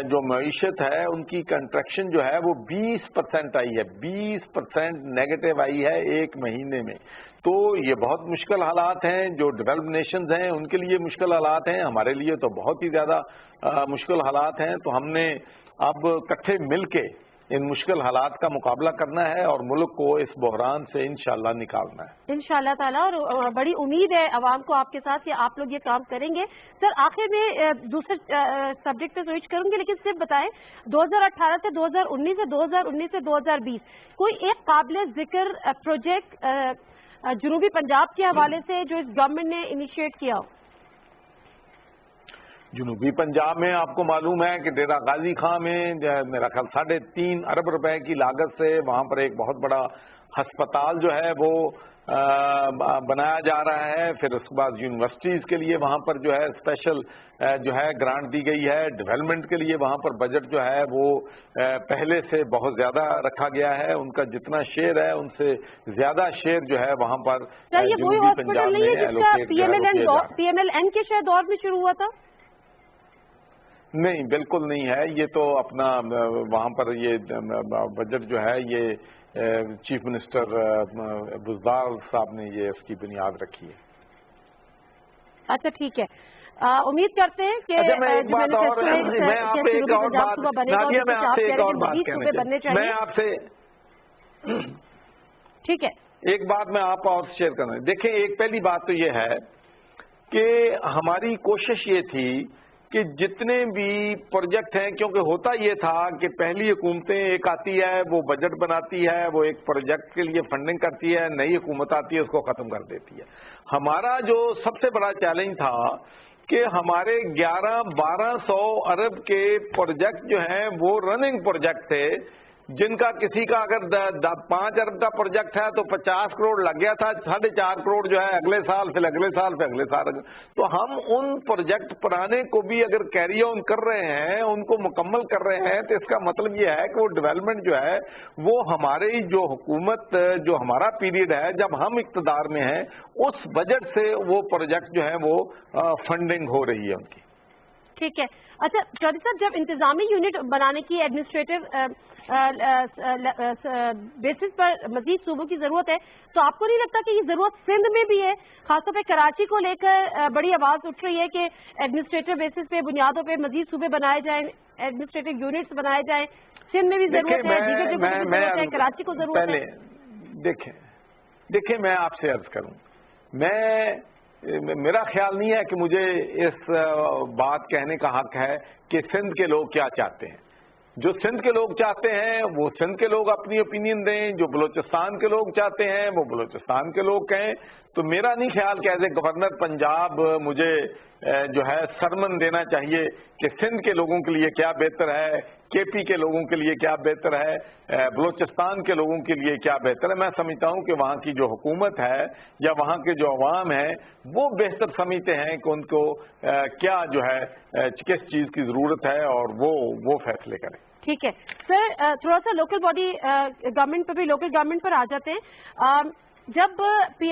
جو معیشت ہے ان کی کنٹریکشن جو ہے وہ 20% آئی ہے، 20% نیگیٹو آئی ہے ایک مہینے میں. تو یہ بہت مشکل حالات ہیں. جو ڈیولپ نیشنز ہیں ان کے لیے مشکل حالات ہیں، ہمارے لیے تو بہت ہی زیادہ مشکل حالات ہیں. تو ہم نے اب اکٹھے مل کے ان مشکل حالات کا مقابلہ کرنا ہے اور ملک کو اس بحران سے انشاءاللہ نکالنا ہے انشاءاللہ تعالیٰ. اور بڑی امید ہے عوام کو آپ کے ساتھ کہ آپ لوگ یہ کام کریں گے. سر آخر میں دوسرے سبجیکٹ پہ سوئچ کروں گی، لیکن صرف بتائیں 2018 سے 2019 سے 2019 سے 2020 کوئی ایک قابل ذکر پروجیکٹ جنوبی پنجاب کے حوالے سے جو اس گورنمنٹ نے انیشیٹ کیا ہو؟ جنوبی پنجاب میں آپ کو معلوم ہے کہ ڈیرہ غازی خان میں میرا خیال 3.5 ارب روپے کی لاگت سے وہاں پر ایک بہت بڑا ہسپتال جو ہے وہ بنایا جا رہا ہے. پھر اس کے بعد یونیورسٹیز کے لیے وہاں پر جو ہے اسپیشل جو ہے گرانٹ دی گئی ہے. ڈیولپمنٹ کے لیے وہاں پر بجٹ جو ہے وہ پہلے سے بہت زیادہ رکھا گیا ہے. ان کا جتنا شیئر ہے ان سے زیادہ شیئر جو ہے وہاں پر جنوبی پنجاب میں PMLN کے شاید دور میں شروع ہوا تھا. نہیں بالکل نہیں ہے. یہ تو اپنا وہاں پر یہ بجٹ جو ہے یہ چیف منسٹر بزدار صاحب نے یہ اس کی بنیاد رکھی ہے. اچھا ٹھیک ہے. امید کرتے ہیں کہ ٹھیک ہے ایک بات میں آپ اور شیئر کرنا. دیکھیں ایک پہلی بات تو یہ ہے کہ ہماری کوشش یہ تھی کہ جتنے بھی پروجیکٹ ہیں، کیونکہ ہوتا یہ تھا کہ پہلی حکومتیں ایک آتی ہے، وہ بجٹ بناتی ہے، وہ ایک پروجیکٹ کے لیے فنڈنگ کرتی ہے، نئی حکومت آتی ہے اس کو ختم کر دیتی ہے. ہمارا جو سب سے بڑا چیلنج تھا کہ ہمارے 1100-1200 ارب کے پروجیکٹ جو ہیں وہ رننگ پروجیکٹ تھے، جن کا کسی کا اگر 5 ارب کا پروجیکٹ ہے تو 50 کروڑ لگ گیا تھا، 4.5 کروڑ جو ہے اگلے سال، پھر اگلے سال، پھر اگلے سال. تو ہم ان پروجیکٹ پرانے کو بھی اگر کیری آن کر رہے ہیں، ان کو مکمل کر رہے ہیں، تو اس کا مطلب یہ ہے کہ وہ ڈیولپمنٹ جو ہے وہ ہماری جو حکومت، جو ہمارا پیریڈ ہے جب ہم اقتدار میں ہیں، اس بجٹ سے وہ پروجیکٹ جو ہے وہ فنڈنگ ہو رہی ہے ان کی. ٹھیک ہے. اچھا چودھری صاحب، جب انتظامی یونٹ بنانے کی ایڈمنسٹریٹو بیسس پر مزید صوبوں کی ضرورت ہے، تو آپ کو نہیں لگتا کہ یہ ضرورت سندھ میں بھی ہے؟ خاص طور پہ کراچی کو لے کر بڑی آواز اٹھ رہی ہے کہ ایڈمنسٹریٹو بیسس پہ، بنیادوں پہ مزید صوبے بنائے جائیں، ایڈمنسٹریٹو یونٹس بنائے جائیں. سندھ میں بھی ضرورت ہے، دیگر جگہوں پہ ضرورت ہے، کراچی کو ضرورت ہے. دیکھیں میں آپ سے عرض کروں، میرا خیال نہیں ہے کہ مجھے اس بات کہنے کا حق ہے کہ سندھ کے لوگ کیا چاہتے ہیں. جو سندھ کے لوگ چاہتے ہیں وہ سندھ کے لوگ اپنی اوپینین دیں، جو بلوچستان کے لوگ چاہتے ہیں وہ بلوچستان کے لوگ کہیں. تو میرا نہیں خیال کہ ایز اے گورنر پنجاب مجھے جو ہے سرمن دینا چاہیے کہ سندھ کے لوگوں کے لیے کیا بہتر ہے، کے پی کے لوگوں کے لیے کیا بہتر ہے، بلوچستان کے لوگوں کے لیے کیا بہتر ہے. میں سمجھتا ہوں کہ وہاں کی جو حکومت ہے یا وہاں کے جو عوام ہیں وہ بہتر سمجھتے ہیں کہ ان کو کیا جو ہے کس چیز کی ضرورت ہے اور وہ فیصلے کریں. ٹھیک ہے سر، تھوڑا سا لوکل باڈی گورنمنٹ پہ بھی، لوکل گورنمنٹ پر آ جاتے ہیں. جب پی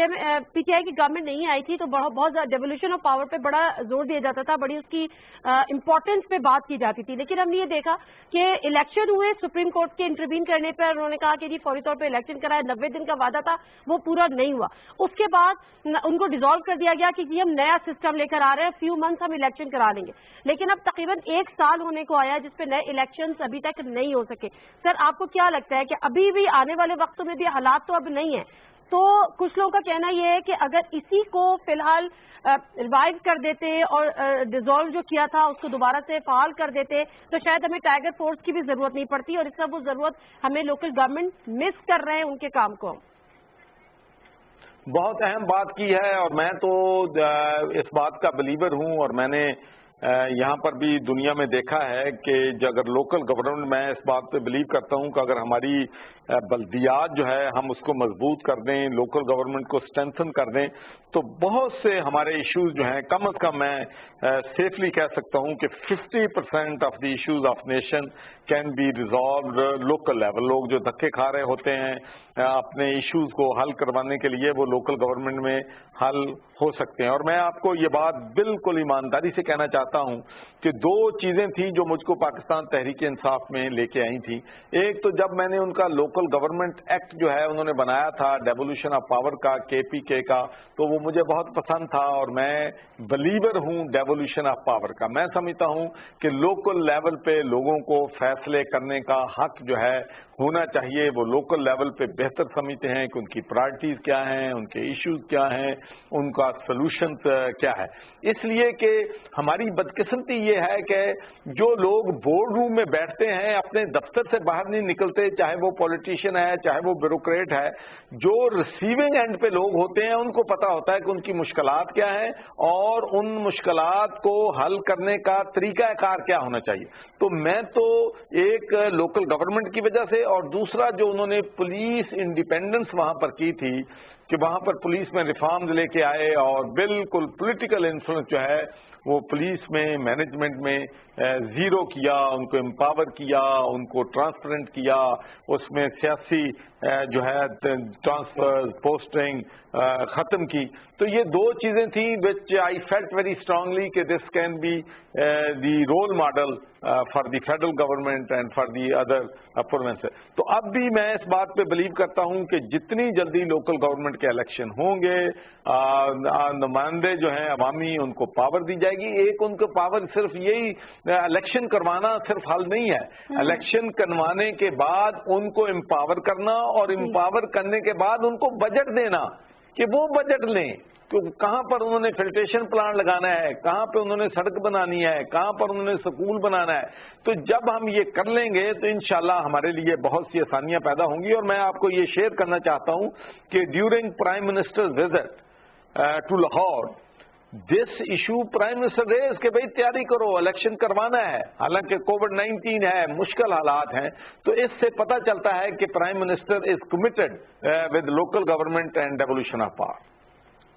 ٹی آئی کی گورنمنٹ نہیں آئی تھی تو بہت زیادہ ڈیولیوشن آف پاور پہ بڑا زور دیا جاتا تھا، بڑی اس کی امپورٹنس پہ بات کی جاتی تھی. لیکن ہم نے یہ دیکھا کہ الیکشن ہوئے، سپریم کورٹ کے انٹروین کرنے پر انہوں نے کہا کہ جی فوری طور پہ الیکشن کرائے، 90 دن کا وعدہ تھا وہ پورا نہیں ہوا. اس کے بعد ان کو ڈیزالو کر دیا گیا کہ ہم نیا سسٹم لے کر آ رہے ہیں، فیو منتھس ہم الیکشن کرا لیں گے. لیکن اب تقریباً 1 سال ہونے کو آیا جس پہ نئے الیکشنز ابھی تک نہیں ہو سکے. سر آپ کو کیا لگتا ہے کہ ابھی بھی آنے والے وقتوں میں بھی حالات تو اب نہیں ہیں، تو کچھ لوگوں کا کہنا یہ ہے کہ اگر اسی کو فی الحال ریوائیو کر دیتے اور ڈیزالو جو کیا تھا اس کو دوبارہ سے فعال کر دیتے تو شاید ہمیں ٹائیگر فورس کی بھی ضرورت نہیں پڑتی، اور اس کا وہ ضرورت ہمیں لوکل گورنمنٹ مس کر رہے ہیں ان کے کام کو. بہت اہم بات کی ہے، اور میں تو اس بات کا بلیور ہوں، اور میں نے یہاں پر بھی دنیا میں دیکھا ہے کہ اگر لوکل گورنمنٹ، میں اس بات پہ بلیو کرتا ہوں کہ اگر ہماری بلدیات جو ہے ہم اس کو مضبوط کر دیں، لوکل گورنمنٹ کو اسٹرینتھن کر دیں، تو بہت سے ہمارے ایشوز جو ہیں کم از کم میں سیفلی کہہ سکتا ہوں کہ 50% of the issues of nation can be resolved local level. لوگ جو دھکے کھا رہے ہوتے ہیں اپنے ایشوز کو حل کروانے کے لیے، وہ لوکل گورنمنٹ میں حل ہو سکتے ہیں. اور میں آپ کو یہ بات بالکل ایمانداری سے کہنا چاہتا ہوں کہ 2 چیزیں تھیں جو مجھ کو پاکستان تحریک انصاف میں لے کے آئی تھیں. ایک تو جب میں نے ان کا لوکل گورنمنٹ ایکٹ جو ہے انہوں نے بنایا تھا ڈیولیوشن آف پاور کا، KPK کا، تو وہ مجھے بہت پسند تھا، اور میں بلیور ہوں ڈیولیوشن آف پاور کا. میں سمجھتا ہوں کہ لوکل لیول پہ لوگوں کو فیصلے کرنے کا حق جو ہے ہونا چاہیے. وہ لوکل لیول پہ بہتر سمجھتے ہیں کہ ان کی پرائرٹیز کیا ہیں، ان کے ایشوز کیا ہیں، ان کا سلوشن کیا ہے. اس لیے کہ ہماری بدقسمتی یہ ہے کہ جو لوگ بورڈ روم میں بیٹھتے ہیں اپنے دفتر سے باہر نہیں نکلتے، چاہے وہ پولیٹیشین ہے چاہے وہ بیوروکریٹ ہے. جو ریسیونگ اینڈ پہ لوگ ہوتے ہیں ان کو پتا ہوتا ہے کہ ان کی مشکلات کیا ہیں اور ان مشکلات کو حل کرنے کا طریقہ کار کیا ہونا چاہیے. تو میں تو ایک لوکل گورنمنٹ کی وجہ سے، اور دوسرا جو انہوں نے پولیس انڈیپینڈنس وہاں پر کی تھی کہ وہاں پر پولیس میں ریفارمز لے کے آئے، اور بالکل پولیٹیکل انفلوئنس جو ہے وہ پولیس میں مینجمنٹ میں زیرو کیا، ان کو امپاور کیا، ان کو ٹرانسپیرنٹ کیا، اس میں سیاسی جو ہے ٹرانسفر پوسٹنگ ختم کی. تو یہ 2 چیزیں تھیں which I felt very strongly کہ this can be the role model for the federal government and for the other provinces. تو اب بھی میں اس بات پہ بلیو کرتا ہوں کہ جتنی جلدی لوکل گورنمنٹ کے الیکشن ہوں گے، نمائندے جو ہیں عوامی ان کو پاور دی جائے گی. ایک ان کو پاور صرف یہی الیکشن کروانا صرف حل نہیں ہے. الیکشن کروانے کے بعد ان کو امپاور کرنا، اور امپاور کرنے کے بعد ان کو بجٹ دینا. کہ وہ بجٹ لیں کہ کہاں پر انہوں نے فلٹریشن پلانٹ لگانا ہے, کہاں پہ انہوں نے سڑک بنانی ہے, کہاں پر انہوں نے سکول بنانا ہے. تو جب ہم یہ کر لیں گے تو انشاءاللہ ہمارے لیے بہت سی آسانیاں پیدا ہوں گی. اور میں آپ کو یہ شیئر کرنا چاہتا ہوں کہ during prime minister visit to Lahore, this issue prime minister raise کہ بھائی تیاری کرو, الیکشن کروانا ہے. حالانکہ کووڈ-19 ہے, مشکل حالات ہیں, تو اس سے پتہ چلتا ہے کہ prime minister is committed with local government and devolution of power.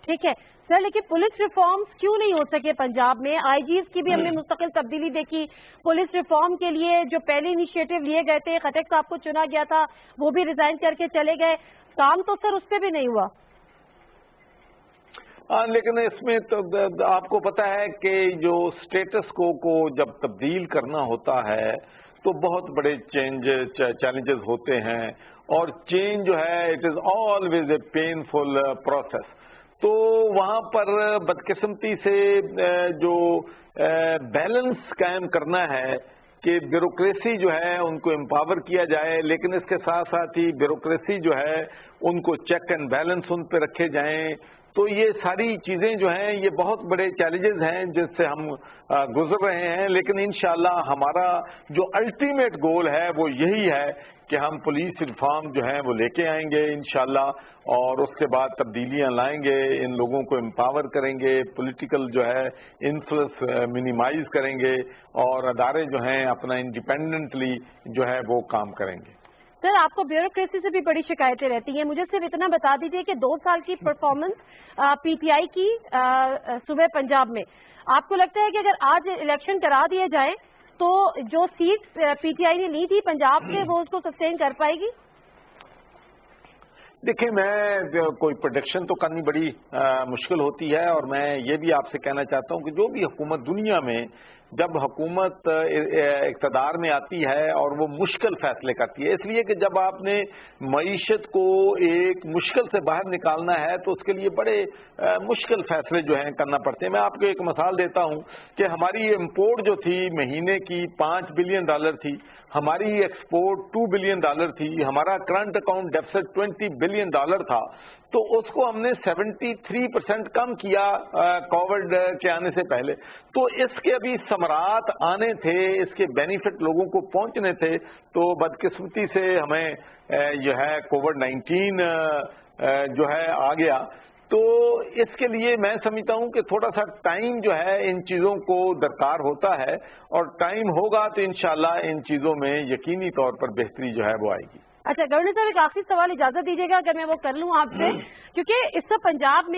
ٹھیک ہے سر, لیکن پولیس ریفارمز کیوں نہیں ہو سکے پنجاب میں؟ آئی جیز کی بھی ہم نے مستقل تبدیلی دیکھی. پولیس ریفارم کے لیے جو پہلے انیشیٹو لیے گئے تھے, خٹک صاحب کو چنا گیا تھا, وہ بھی ریزائن کر کے چلے گئے. کام تو سر اس پہ بھی نہیں ہوا. ہاں, لیکن اس میں تو آپ کو پتا ہے کہ جو اسٹیٹس کو جب تبدیل کرنا ہوتا ہے تو بہت بڑے چیلنجز ہوتے ہیں, اور چینج جو ہے it is always a painful process. تو وہاں پر بدقسمتی سے جو بیلنس قائم کرنا ہے کہ بیوروکریسی جو ہے ان کو امپاور کیا جائے, لیکن اس کے ساتھ ساتھ ہی بیوروکریسی جو ہے ان کو چیک اینڈ بیلنس ان پہ رکھے جائیں. تو یہ ساری چیزیں جو ہیں یہ بہت بڑے چیلنجز ہیں جس سے ہم گزر رہے ہیں. لیکن انشاءاللہ ہمارا جو الٹیمیٹ گول ہے وہ یہی ہے کہ ہم پولیس ریفارم جو ہیں وہ لے کے آئیں گے انشاءاللہ, اور اس کے بعد تبدیلیاں لائیں گے, ان لوگوں کو امپاور کریں گے, پولیٹیکل جو ہے انفلوئنس منیمائز کریں گے, اور ادارے جو ہیں اپنا انڈیپینڈنٹلی جو ہے وہ کام کریں گے. سر, آپ کو بیوروکریسی سے بھی بڑی شکایتیں رہتی ہیں. مجھے صرف اتنا بتا دیجیے کہ 2 سال کی پرفارمنس پی ٹی آئی کی صوبے پنجاب میں, آپ کو لگتا ہے کہ اگر آج الیکشن کرا دیے جائیں تو جو سیٹ پی ٹی آئی نے لی تھی پنجاب سے وہ اس کو سسٹین کر پائے گی؟ دیکھیں, میں کوئی پروڈکشن تو کرنی بڑی مشکل ہوتی ہے, اور میں یہ بھی آپ سے کہنا چاہتا ہوں کہ جو بھی حکومت دنیا میں جب حکومت اقتدار میں آتی ہے اور وہ مشکل فیصلے کرتی ہے, اس لیے کہ جب آپ نے معیشت کو ایک مشکل سے باہر نکالنا ہے تو اس کے لیے بڑے مشکل فیصلے جو ہیں کرنا پڑتے ہیں. میں آپ کو ایک مثال دیتا ہوں کہ ہماری امپورٹ جو تھی مہینے کی $5 بلین تھی, ہماری ایکسپورٹ $2 بلین تھی, ہمارا کرنٹ اکاؤنٹ ڈیفیسٹ $20 بلین تھا. تو اس کو ہم نے 73% کم کیا کووڈ کے آنے سے پہلے. تو اس کے ابھی ثمرات آنے تھے, اس کے بینیفٹ لوگوں کو پہنچنے تھے. تو بدقسمتی سے ہمیں جو ہے کووڈ-19 جو ہے آ گیا. تو اس کے لیے میں سمجھتا ہوں کہ تھوڑا سا ٹائم جو ہے ان چیزوں کو درکار ہوتا ہے, اور ٹائم ہوگا تو انشاءاللہ ان چیزوں میں یقینی طور پر بہتری جو ہے وہ آئے گی. اچھا گورنر صاحب, ایک آخری سوال اجازت دیجیے گا اگر میں وہ کر لوں آپ سے, کیونکہ اس سے پنجاب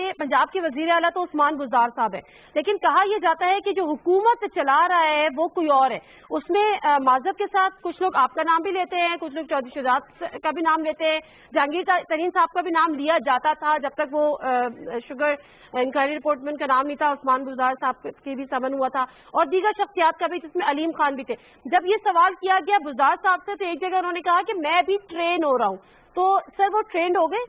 کے وزیر اعلیٰ تو عثمان بزدار صاحب ہے, لیکن کہا یہ جاتا ہے کہ جو حکومت چلا رہا ہے وہ کوئی اور ہے. اس میں معذرت کے ساتھ کچھ لوگ آپ کا نام بھی لیتے ہیں, کچھ لوگ چودھری شجاعت کا بھی نام لیتے ہیں, جہانگیر ترین صاحب کا بھی نام لیا جاتا تھا جب تک وہ شوگر انکوائری رپورٹ میں ان کا نام نہیں تھا, عثمان بزدار صاحب کی بھی سمن ہوا تھا, اور دیگر شخصیات کا بھی جس میں علیم خان بھی تھے. جب یہ سوال کیا گیا بزدار صاحب سے تو ایک جگہ انہوں نے کہا کہ میں بھی ٹرین ہو رہا ہوں. تو سر وہ ٹرینڈ ہو گئے؟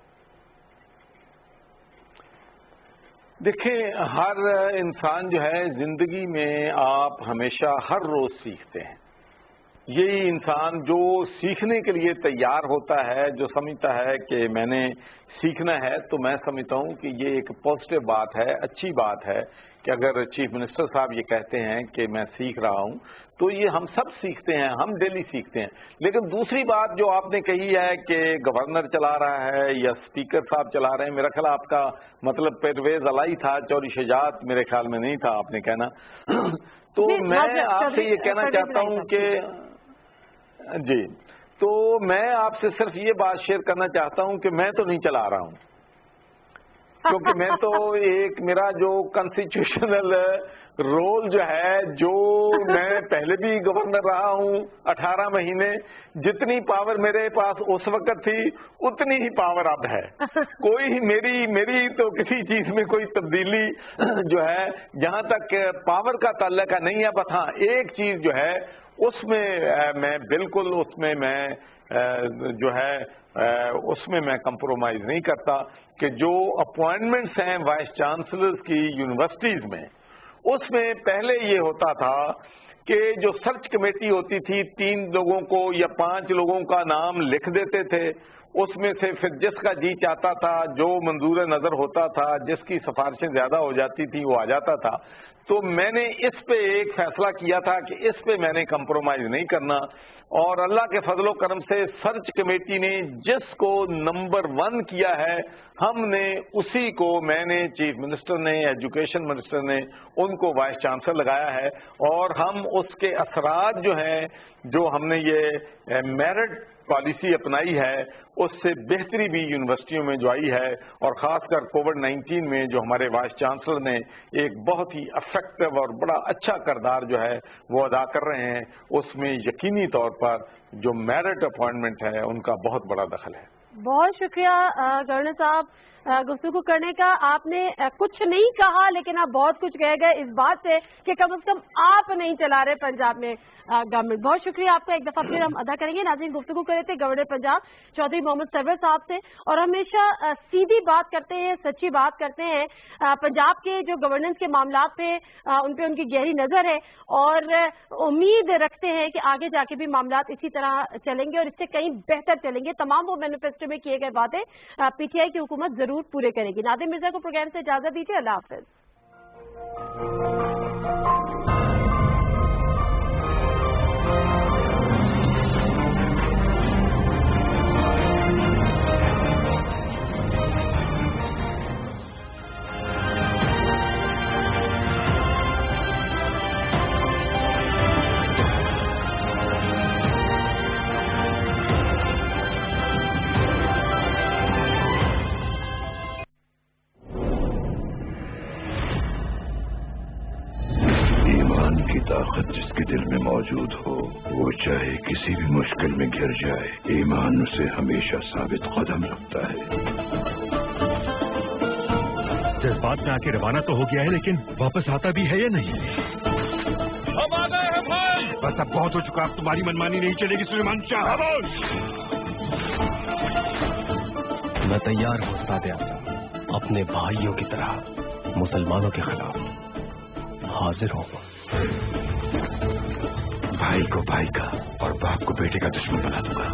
دیکھیں, ہر انسان جو ہے زندگی میں آپ ہمیشہ ہر روز سیکھتے ہیں. یہی انسان جو سیکھنے کے لیے تیار ہوتا ہے, جو سمجھتا ہے کہ میں نے سیکھنا ہے, تو میں سمجھتا ہوں کہ یہ ایک پازیٹیو بات ہے, اچھی بات ہے کہ اگر چیف منسٹر صاحب یہ کہتے ہیں کہ میں سیکھ رہا ہوں, تو یہ ہم سب سیکھتے ہیں, ہم ڈیلی سیکھتے ہیں. لیکن دوسری بات جو آپ نے کہی ہے کہ گورنر چلا رہا ہے یا اسپیکر صاحب چلا رہے ہیں, میرا خیال آپ کا مطلب پرویز علائی تھا, چودھری شجاعت میرے خیال میں نہیں تھا آپ نے کہنا. تو میں آپ سے یہ کہنا چاہتا ہوں کہ جی, تو میں آپ سے صرف یہ بات شیئر کرنا چاہتا ہوں کہ میں تو نہیں چلا رہا ہوں, کیونکہ میں تو ایک میرا جو کانسٹیٹیوشنل رول جو ہے, جو میں پہلے بھی گورنر رہا ہوں 18 مہینے, جتنی پاور میرے پاس اس وقت تھی اتنی ہی پاور اب ہے. کوئی میری تو کسی چیز میں کوئی تبدیلی جو ہے جہاں تک پاور کا تعلق نہیں ہے. بس ہاں ایک چیز جو ہے اس میں میں بالکل اس میں جو ہے اس میں میں کمپرومائز نہیں کرتا کہ جو اپوائنٹمنٹس ہیں وائس چانسلرز کی یونیورسٹیز میں, اس میں پہلے یہ ہوتا تھا کہ جو سرچ کمیٹی ہوتی تھی 3 لوگوں کو یا 5 لوگوں کا نام لکھ دیتے تھے، اس میں سے پھر جس کا جی چاہتا تھا، جو منظور نظر ہوتا تھا، جس کی سفارشیں زیادہ ہو جاتی تھی وہ آ جاتا تھا. تو میں نے اس پہ ایک فیصلہ کیا تھا کہ اس پہ میں نے کمپرومائز نہیں کرنا، اور اللہ کے فضل و کرم سے سرچ کمیٹی نے جس کو نمبر 1 کیا ہے، ہم نے اسی کو، میں نے، چیف منسٹر نے، ایجوکیشن منسٹر نے ان کو وائس چانسلر لگایا ہے. اور ہم اس کے اثرات جو ہیں، جو ہم نے یہ میرٹ پالیسی اپنائی ہے، اس سے بہتری بھی یونیورسٹیوں میں جو آئی ہے، اور خاص کر کووڈ-19 میں جو ہمارے وائس چانسلر نے ایک بہت ہی افیکٹو اور بڑا اچھا کردار جو ہے وہ ادا کر رہے ہیں، اس میں یقینی طور پر جو میرٹ اپوائنٹمنٹ ہے ان کا بہت بڑا دخل ہے. بہت شکریہ گورنر صاحب گفتگو کرنے کا. آپ نے کچھ نہیں کہا لیکن آپ بہت کچھ کہہ گئے اس بات سے کہ کم از کم آپ نہیں چلا رہے پنجاب میں گورنمنٹ. بہت شکریہ آپ کا ایک دفعہ پھر ہم ادا کریں گے. ناظرین، گفتگو کر رہے تھے گورنر پنجاب چودھری محمد سرور صاحب سے، اور ہمیشہ سیدھی بات کرتے ہیں، سچی بات کرتے ہیں. پنجاب کے جو گورننس کے معاملات پہ ان کی گہری نظر ہے، اور امید رکھتے ہیں کہ آگے جا کے بھی معاملات اسی طرح چلیں گے اور اس سے کہیں بہتر چلیں گے. تمام وہ مینیفیسٹو میں کیے گئے باتیں پی ٹی آئی کی حکومت ضرور پورے کرے گی. نادر مرزا کو پروگرام سے اجازت دیجیے. اللہ حافظ. جس کے دل میں موجود ہو، وہ چاہے کسی بھی مشکل میں گر جائے، ایمان اسے ہمیشہ ثابت قدم رکھتا ہے. جذبات میں آ کے روانہ تو ہو گیا ہے، لیکن واپس آتا بھی ہے یا نہیں؟ ہم آ گئے ہیں بھائی. بس اب بہت ہو چکا، اب تمہاری منمانی نہیں چلے گی سلیمان شاہ. میں تیار ہوں استاد اعظم، اپنے بھائیوں کی طرح مسلمانوں کے خلاف حاضر ہوں. بھائی کو بھائی کا اور باپ کو بیٹے کا دشمن بنا دوں گا.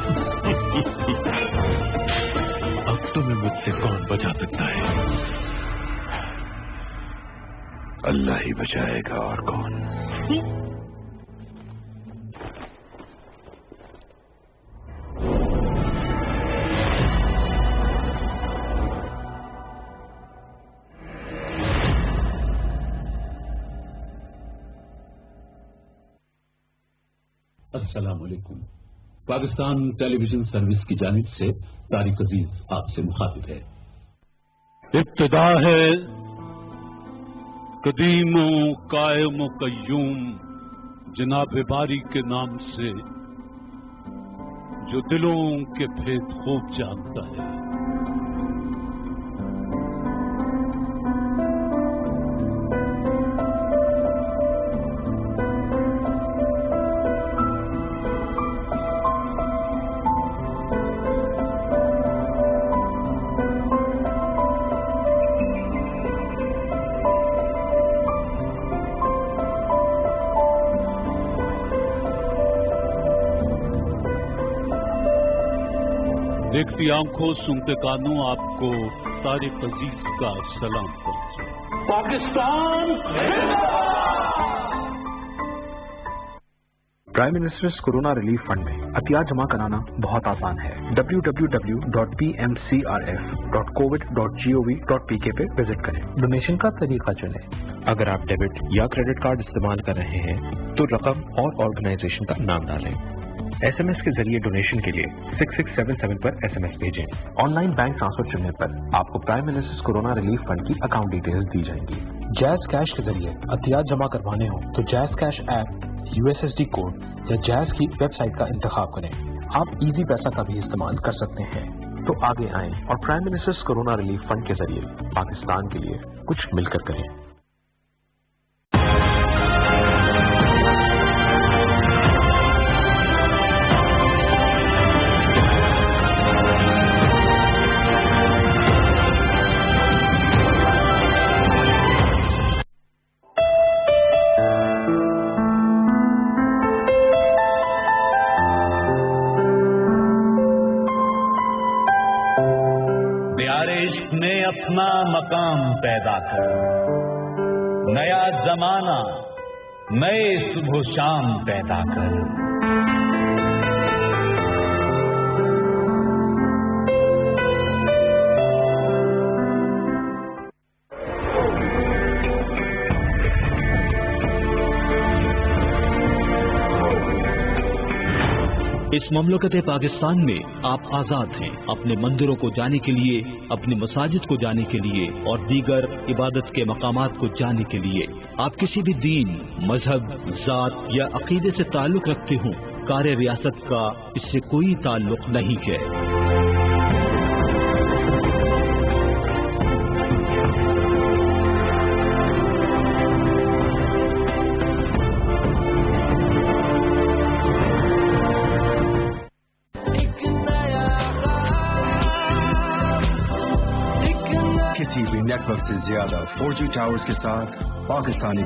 اب تمہیں مجھ سے کون بچا سکتا ہے؟ اللہ ہی بچائے گا، اور کون. السلام علیکم. پاکستان ٹیلی ویژن سروس کی جانب سے طارق عزیز آپ سے مخاطب ہے. ابتدا ہے قدیم و قائم و قیوم جناب باری کے نام سے، جو دلوں کے بھید خوب جانتا ہے. دیکھتی آنکھوں سنتے کانوں آپ کو طارق عزیز کا سلام پہنچے. Pakistan prime ministers corona relief fund میں عطیات جمع کرانا بہت آسان ہے. www.pmcrf.covid.gov.pk پہ وزٹ کریں. ڈونیشن کا طریقہ چنیں. اگر آپ ڈیبٹ یا کریڈٹ کارڈ استعمال کر رہے ہیں تو رقم اور آرگنائزیشن کا نام ڈالیں. ایس ایم ایس کے ذریعے ڈونیشن کے لیے 6677 پر ایس ایم ایس بھیجیں. آن لائن بینک ٹرانسفر چننے پر آپ کو prime ministers corona relief fund کی اکاؤنٹ ڈیٹیلز دی جائیں گی. جیز کیش کے ذریعے عطیات جمع کروانے ہوں تو جیز کیش ایپ، USSD کوڈ یا جیز کی ویب سائٹ کا انتخاب کریں. آپ ایزی پیسہ کا بھی استعمال کر سکتے ہیں. تو آگے آئیں اور prime ministers corona relief fund کے ذریعے پاکستان کے لیے کچھ مل کر کریں. अपना मकाम पैदा कर। नया जमाना नए सुबह शाम पैदा कर। इस ममलकत पाकिस्तान में आप आजाद हैं अपने मंदिरों को जाने के लिए, अपनी मसाजिद को जाने के लिए और दीगर इबादत के मकामात को जाने के लिए। आप किसी भी दीन, मजहब, जात या अकीदे से ताल्लुक रखते हों, कार्य रियासत का इससे कोई ताल्लुक नहीं है। टीवी नेटवर्क से ज्यादा 4G टावर्स के साथ पाकिस्तानी